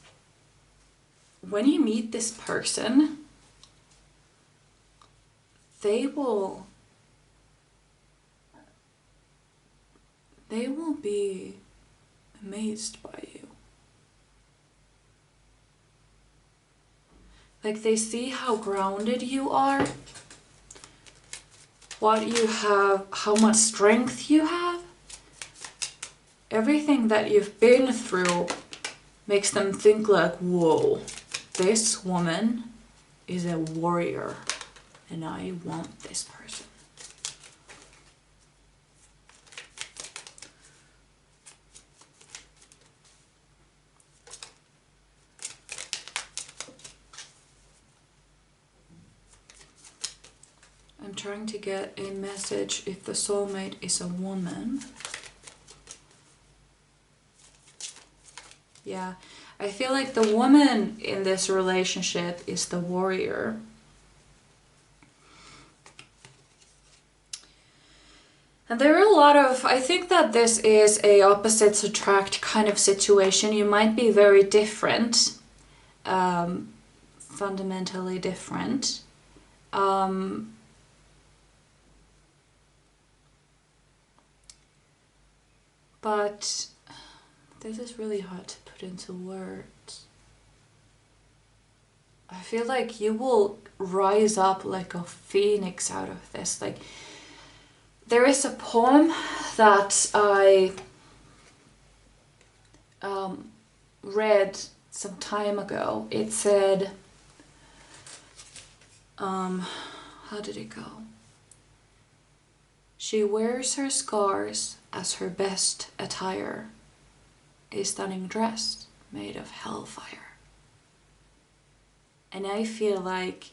Speaker 1: when you meet this person, they will be amazed by you. Like, they see how grounded you are, what you have, how much strength you have. Everything that you've been through makes them think like, whoa, this woman is a warrior and I want this person. I'm trying to get a message if the soulmate is a woman. Yeah, I feel like the woman in this relationship is the warrior. And there are a lot of, I think that this is a opposites attract kind of situation. You might be very different, fundamentally different. But this is really hard to put into words. I feel like you will rise up like a phoenix out of this. Like, there is a poem that I read some time ago. It said, how did it go? She wears her scars as her best attire, a stunning dress made of hellfire. And I feel like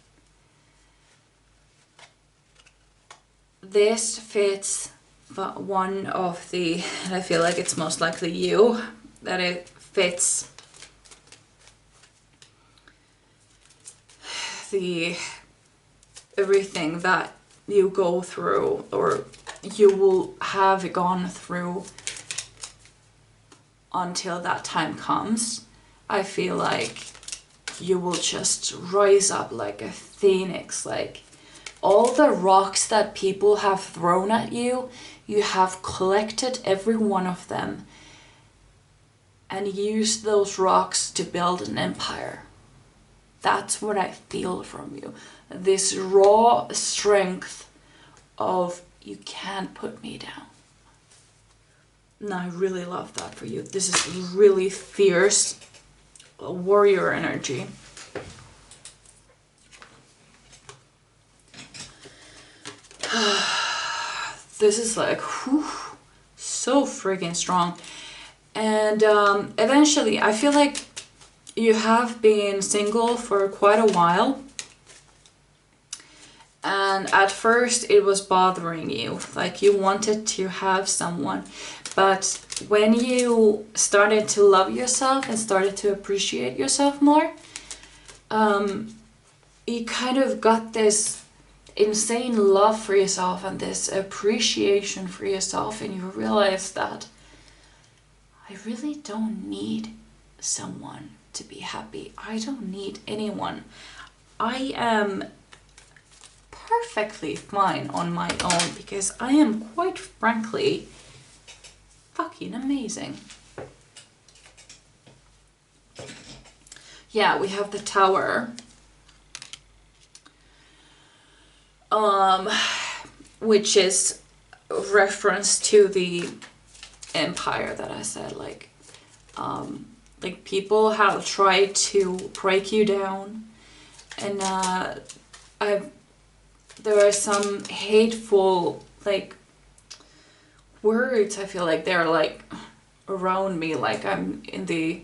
Speaker 1: this fits one of the, and I feel like it's most likely you, that it fits the everything that you go through, or you will have gone through until that time comes, I feel like you will just rise up like a phoenix. Like all the rocks that people have thrown at you, you have collected every one of them and used those rocks to build an empire. That's what I feel from you. This raw strength of you can't put me down. And I really love that for you. This is really fierce warrior energy. This is like, whew, so freaking strong. And eventually, I feel like you have been single for quite a while. And at first it was bothering you, like you wanted to have someone. But when you started to love yourself and started to appreciate yourself more, you kind of got this insane love for yourself and this appreciation for yourself, and you realize that I really don't need someone to be happy. I don't need anyone. I am perfectly fine on my own because I am, quite frankly, fucking amazing. Yeah, we have the Tower. Which is a reference to the empire that I said, like people have tried to break you down, and there are some hateful like words. I feel like they're like around me, like I'm in the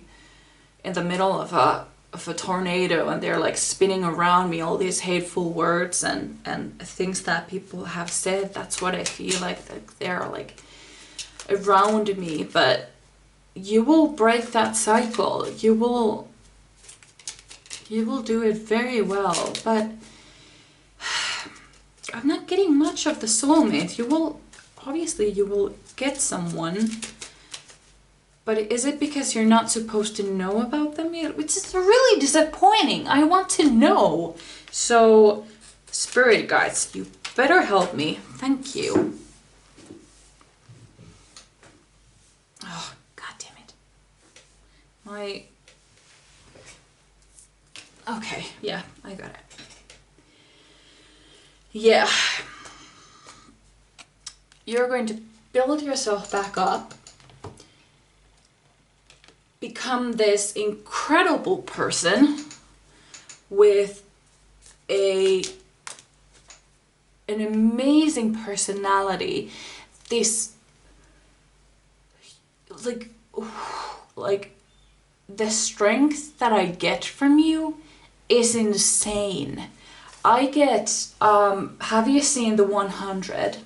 Speaker 1: middle of a tornado, and they're like spinning around me, all these hateful words and things that people have said. That's what I feel like they're like around me. But you will break that cycle. You will do it very well. But I'm not getting much of the soulmate. You will get someone. But is it because you're not supposed to know about them yet? Which is really disappointing. I want to know. So, spirit guides, you better help me. Thank you. Oh, god damn it. Okay, yeah, I got it. Yeah. You're going to build yourself back up. Become this incredible person with an amazing personality. This like the strength that I get from you is insane. I get have you seen the 100?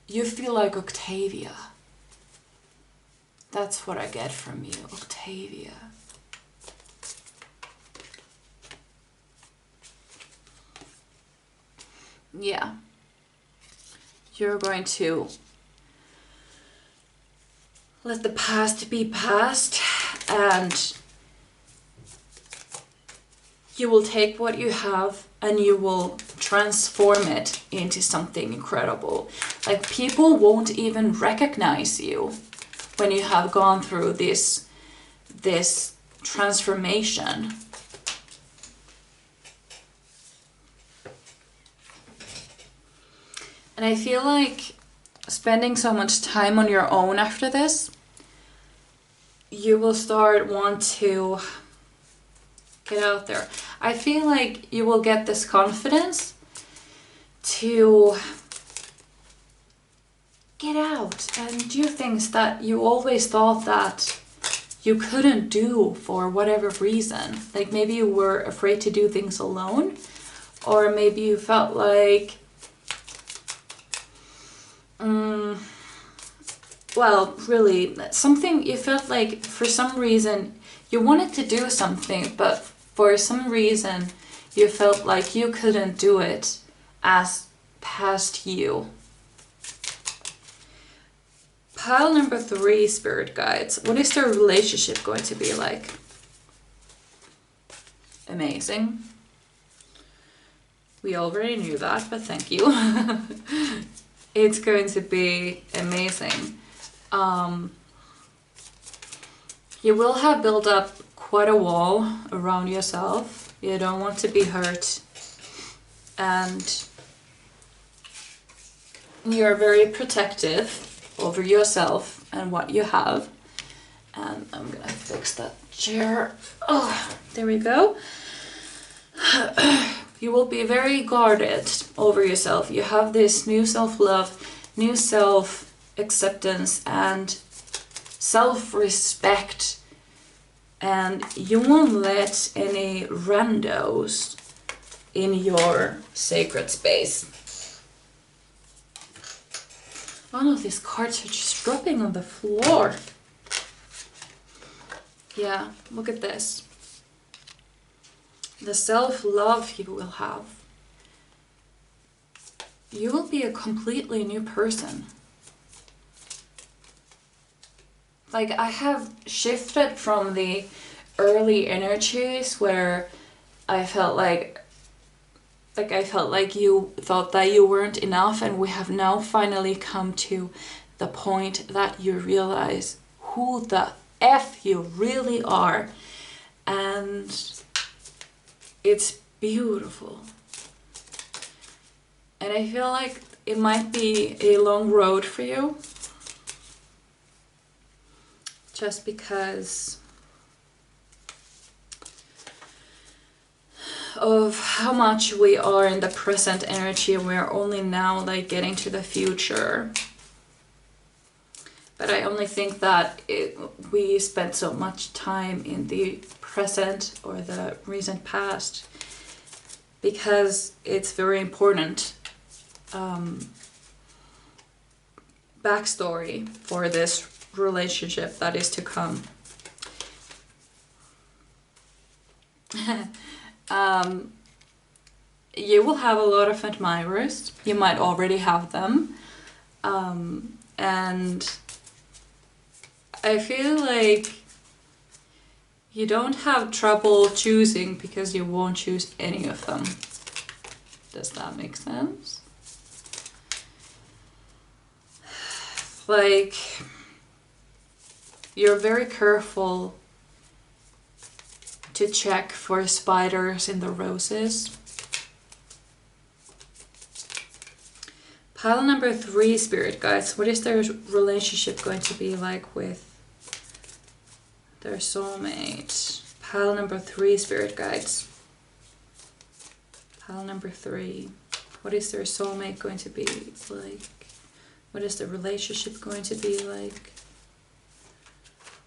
Speaker 1: You feel like Octavia. That's what I get from you, Octavia. Yeah. You're going to let the past be past, and you will take what you have and you will transform it into something incredible. Like people won't even recognize you when you have gone through this transformation. And I feel like spending so much time on your own after this, you will want to get out there. I feel like you will get this confidence to get out and do things that you always thought that you couldn't do for whatever reason. Like maybe you were afraid to do things alone, or maybe you felt like well, really, something you felt like for some reason you wanted to do something, but for some reason you felt like you couldn't do it as past you. Pile number 3, spirit guides. What is their relationship going to be like? Amazing. We already knew that, but thank you. It's going to be amazing. You will have built up quite a wall around yourself. You don't want to be hurt. And you're very protective over yourself and what you have. And I'm gonna fix that chair. Oh, there we go. You will be very guarded over yourself. You have this new self-love, new self-acceptance and self-respect. And you won't let any randos in your sacred space. All of these cards are just dropping on the floor. Yeah, look at this. The self-love you will have. You will be a completely new person. Like, I have shifted from the early energies where I felt like you thought that you weren't enough, and we have now finally come to the point that you realize who the F you really are. And it's beautiful. And I feel like it might be a long road for you. Just because of how much we are in the present energy, and we're only now like getting to the future. But I only think that we spent so much time in the present or the recent past because it's very important backstory for this relationship that is to come. You will have a lot of admirers. You might already have them. And I feel like you don't have trouble choosing because you won't choose any of them. Does that make sense? Like, you're very careful to check for spiders in the roses. Pile number 3, spirit guides. What is their relationship going to be like with their soulmate? Pile number 3, spirit guides. Pile number 3. What is their soulmate going to be like? What is the relationship going to be like?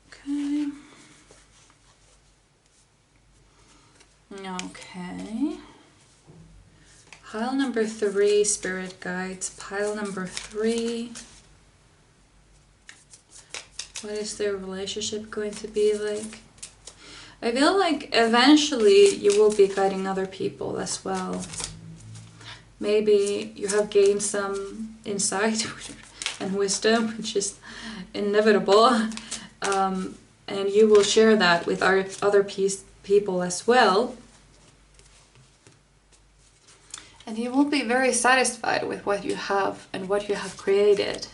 Speaker 1: Okay. Okay. Pile number 3, spirit guides. Pile number 3. What is their relationship going to be like? I feel like eventually you will be guiding other people as well. Maybe you have gained some insight and wisdom, which is inevitable. And you will share that with other people as well. And you will be very satisfied with what you have and what you have created.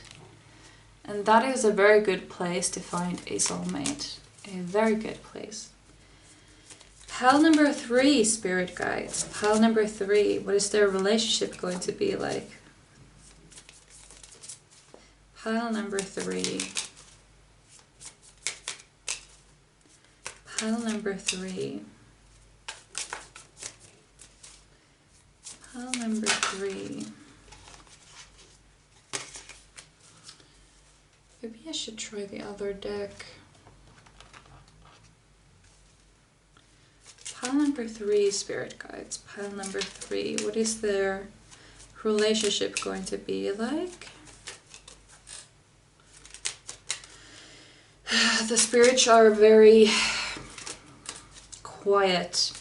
Speaker 1: And that is a very good place to find a soulmate. A very good place. Pile number 3, spirit guides. Pile number 3. What is their relationship going to be like? Pile number 3. Pile number 3. Pile number 3. Maybe I should try the other deck. Pile number 3, spirit guides. Pile number 3. What is their relationship going to be like? The spirits are very quiet.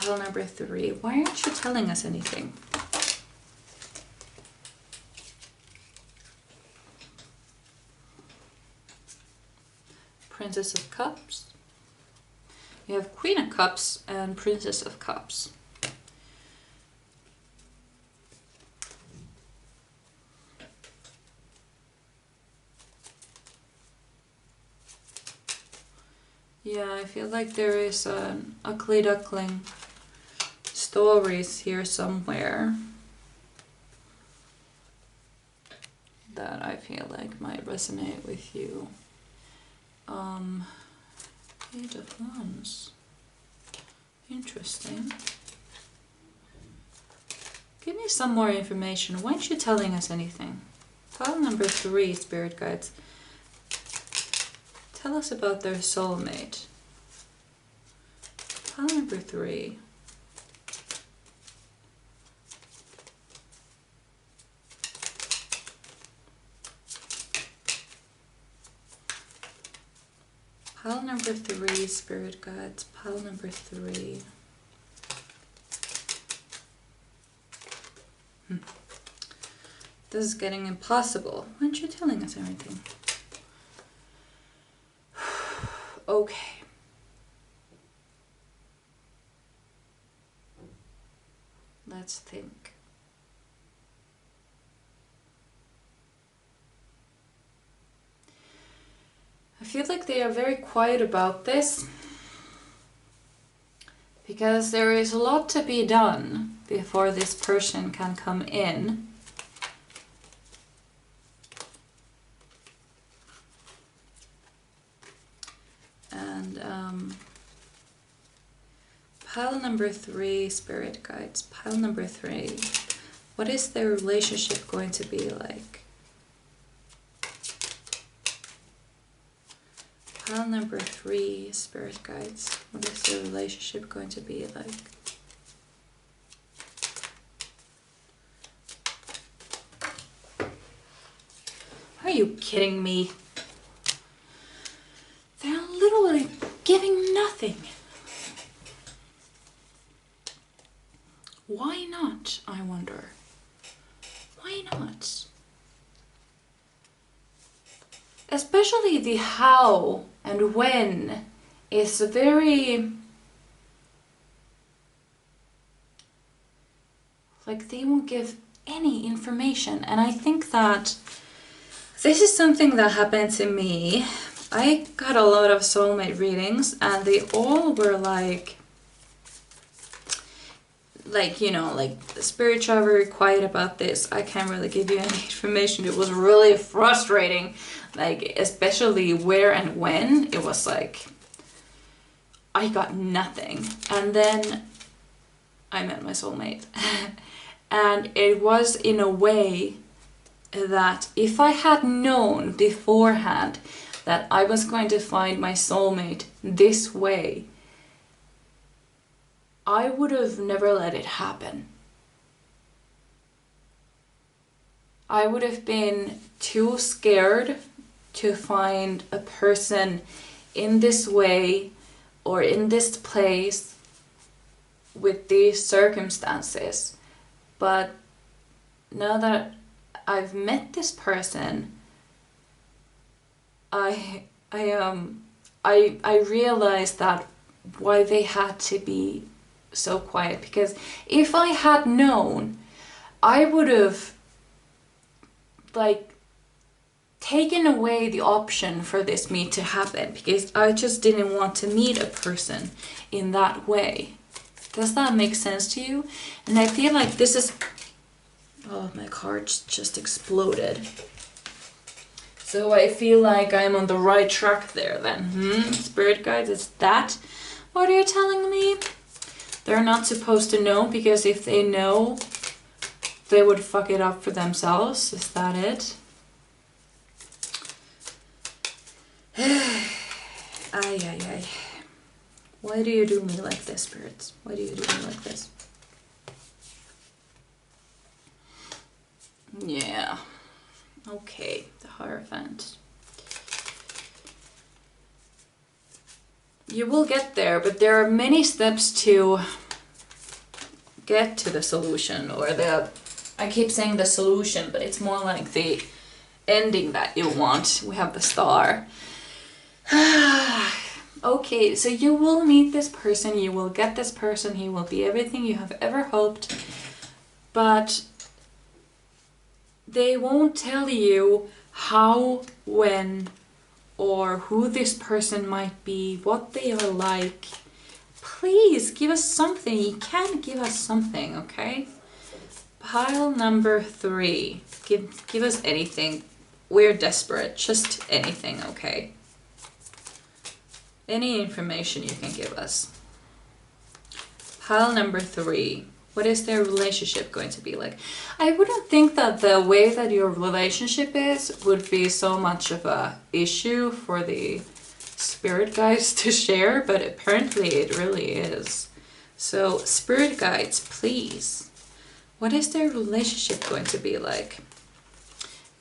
Speaker 1: Pile number 3. Why aren't you telling us anything? Princess of Cups. You have Queen of Cups and Princess of Cups. Yeah, I feel like there is an ugly duckling stories here somewhere that I feel like might resonate with you. Eight of Wands. Interesting. Give me some more information. Why aren't you telling us anything? Pile number 3, Spirit Guides. Tell us about their soulmate. Pile number 3. Pile number 3, Spirit Guides. Pile number 3. This is getting impossible. Why aren't you telling us everything? Okay. Let's think. I feel like they are very quiet about this because there is a lot to be done before this person can come in. And pile number 3, Spirit Guides. Pile number 3. What is their relationship going to be like? Pile number 3, Spirit Guides. What is the relationship going to be like? Are you kidding me? They're literally giving nothing. Why not, I wonder? Why not? Especially the how and when is very, like, they won't give any information. And I think that this is something that happened to me. I got a lot of soulmate readings and they all were like, you know, like the spirits are very quiet about this. I can't really give you any information. It was really frustrating. Like, especially where and when, it was like, I got nothing. And then I met my soulmate. And it was in a way that if I had known beforehand that I was going to find my soulmate this way, I would have never let it happen. I would have been too scared to find a person in this way or in this place with these circumstances. But now that I've met this person, I realized that why they had to be so quiet, because if I had known, I would have like taken away the option for this meet to happen, because I just didn't want to meet a person in that way. Does that make sense to you? And I feel like this is, oh, my cards just exploded. So I feel like I'm on the right track there then. Spirit guides, it's that what are you telling me? They're not supposed to know, because if they know, they would fuck it up for themselves. Is that it? Ay, ay, ay. Why do you do me like this, spirits? Why do you do me like this? Yeah. Okay, the Hierophant. You will get there, but there are many steps to get to the solution, or I keep saying the solution, but it's more like the ending that you want. We have the star. Okay, so you will meet this person, you will get this person, he will be everything you have ever hoped, but they won't tell you how, when, or who this person might be, what they are like. Please give us something. You can give us something, okay? Pile number 3. Give us anything. We're desperate. Just anything, okay? Any information you can give us. Pile number 3. What is their relationship going to be like? I wouldn't think that the way that your relationship is would be so much of a issue for the spirit guides to share, but apparently it really is. So spirit guides, please. What is their relationship going to be like?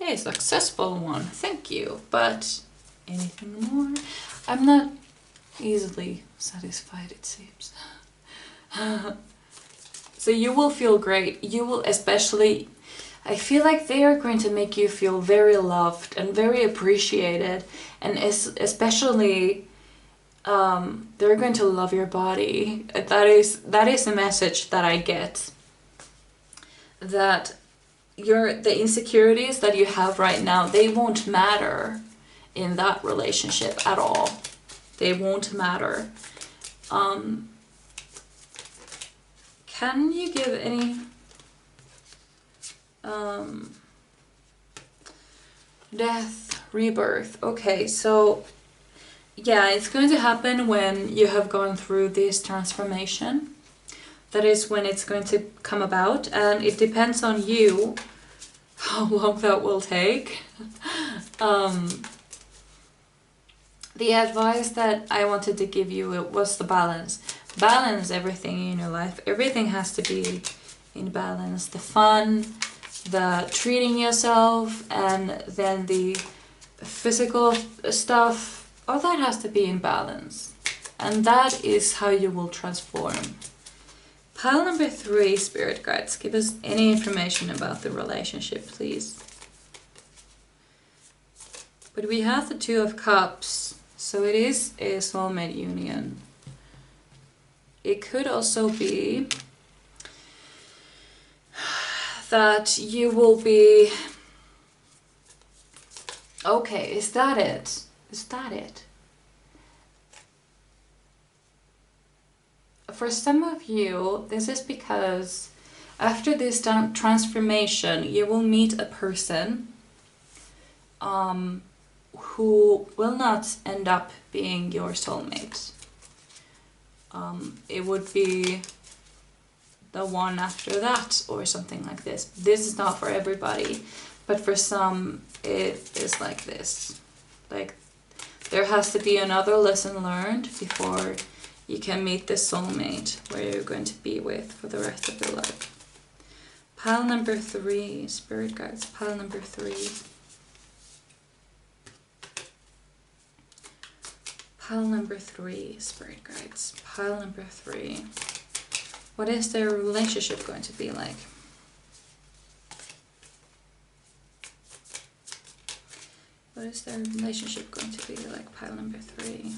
Speaker 1: A successful one, thank you. But anything more? I'm not easily satisfied, it seems. So you will feel great. You will especially, I feel like they are going to make you feel very loved and very appreciated, and especially they're going to love your body. That is a message that I get. That the insecurities that you have right now, they won't matter in that relationship at all. They won't matter. Can you give any death, rebirth? Okay, so yeah, it's going to happen when you have gone through this transformation. That is when it's going to come about, and it depends on you how long that will take. The advice that I wanted to give you was the balance. Balance everything in your life. Everything has to be in balance. The fun, the treating yourself, and then the physical stuff, all that has to be in balance. And that is how you will transform. Pile number 3, spirit guides. Give us any information about the relationship, please. But we have the 2 of Cups, so it is a soulmate union. It could also be that you will be... Okay, is that it? Is that it? For some of you, this is because after this transformation, you will meet a person who will not end up being your soulmate. It would be the one after that or something like this. This is not for everybody, but for some it is like this. Like there has to be another lesson learned before you can meet the soulmate where you're going to be with for the rest of your life. Pile number 3, spirit guides, pile number 3. Pile number 3, spirit guides, pile number 3. What is their relationship going to be like? What is their relationship going to be like, pile number 3?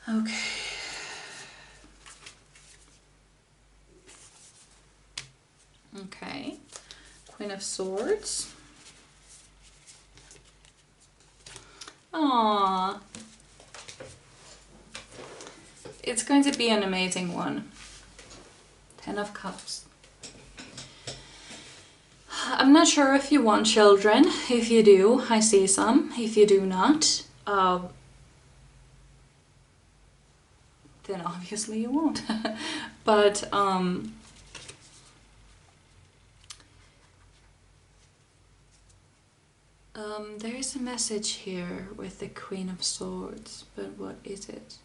Speaker 1: Okay. Okay. Queen of Swords. Aww. It's going to be an amazing one. 10 of Cups. I'm not sure if you want children. If you do, I see some. If you do not, then obviously you won't. But there is a message here with the Queen of Swords, but what is it?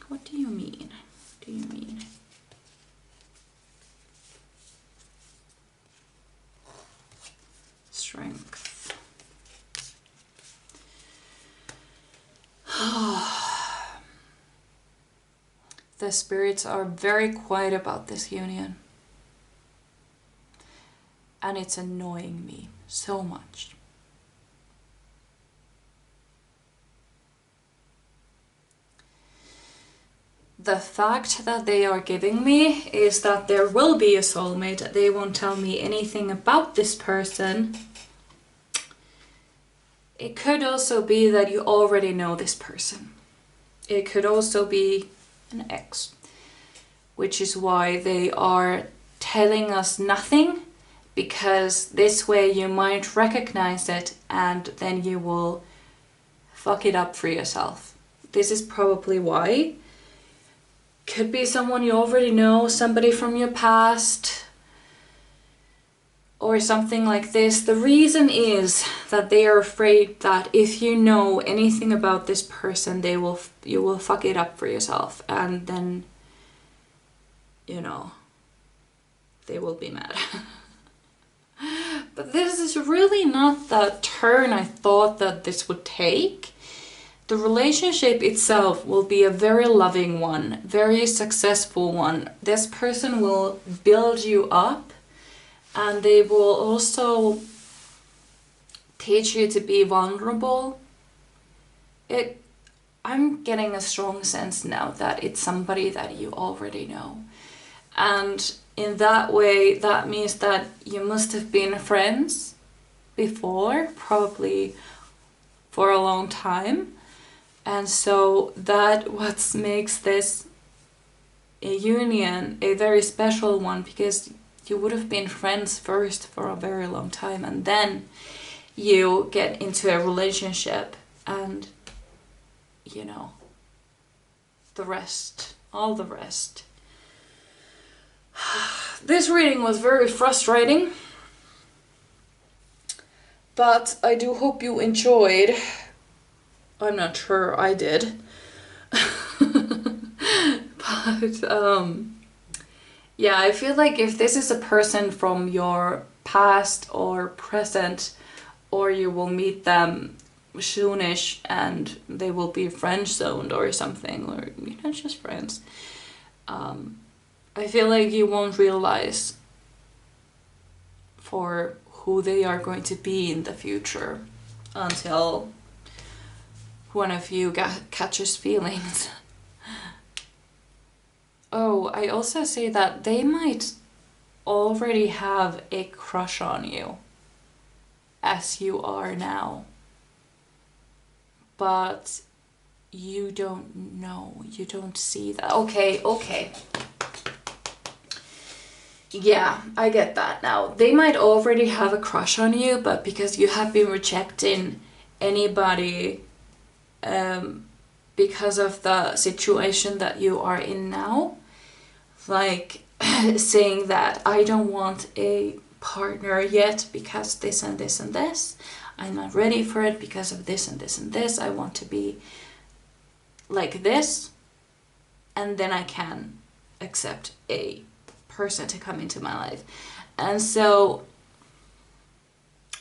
Speaker 1: What do you mean? What do you mean? The spirits are very quiet about this union. And it's annoying me so much. The fact that they are giving me is that there will be a soulmate. They won't tell me anything about this person. It could also be that you already know this person. It could also be an ex, which is why they are telling us nothing, because this way you might recognize it and then you will fuck it up for yourself. This is probably why. Could be someone you already know, somebody from your past, or something like this. The reason is that they are afraid that if you know anything about this person, you will fuck it up for yourself, and then, you know, they will be mad. But this is really not the turn I thought that this would take. The relationship itself will be a very loving one, very successful one. This person will build you up, and they will also teach you to be vulnerable. I'm getting a strong sense now that it's somebody that you already know. And in that way, that means that you must have been friends before, probably for a long time. And so that what makes this a union a very special one, because you would have been friends first for a very long time, and then you get into a relationship, and you know, the rest, all the rest. This reading was very frustrating, but I do hope you enjoyed. I'm not sure I did. But yeah, I feel like if this is a person from your past or present, or you will meet them soonish and they will be friend zoned or something, or you know, just friends, I feel like you won't realize for who they are going to be in the future until one of you catches feelings. Oh, I also say that they might already have a crush on you, as you are now. But you don't know, you don't see that. Okay. Yeah, I get that now. They might already have a crush on you, but because you have been rejecting anybody because of the situation that you are in now, like saying that I don't want a partner yet because this and this and this, I'm not ready for it because of this and this and this, I want to be like this, and then I can accept a person to come into my life. And so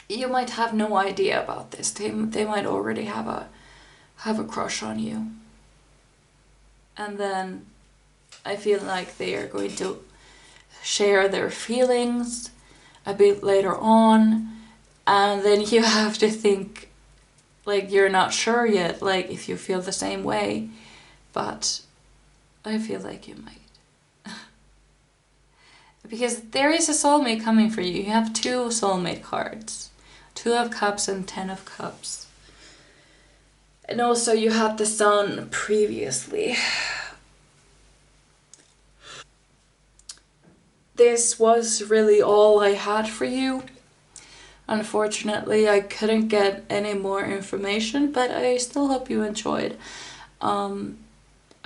Speaker 1: you might have no idea about this. They might already have a crush on you, and then I feel like they are going to share their feelings a bit later on, and then you have to think, like, you're not sure yet, like, if you feel the same way, but I feel like you might. Because there is a soulmate coming for you. You have 2 soulmate cards. 2 of Cups and 10 of Cups. And also you had the Sun previously. This was really all I had for you. Unfortunately, I couldn't get any more information, but I still hope you enjoyed.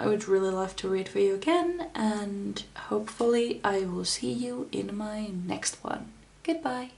Speaker 1: I would really love to read for you again, and hopefully I will see you in my next one. Goodbye.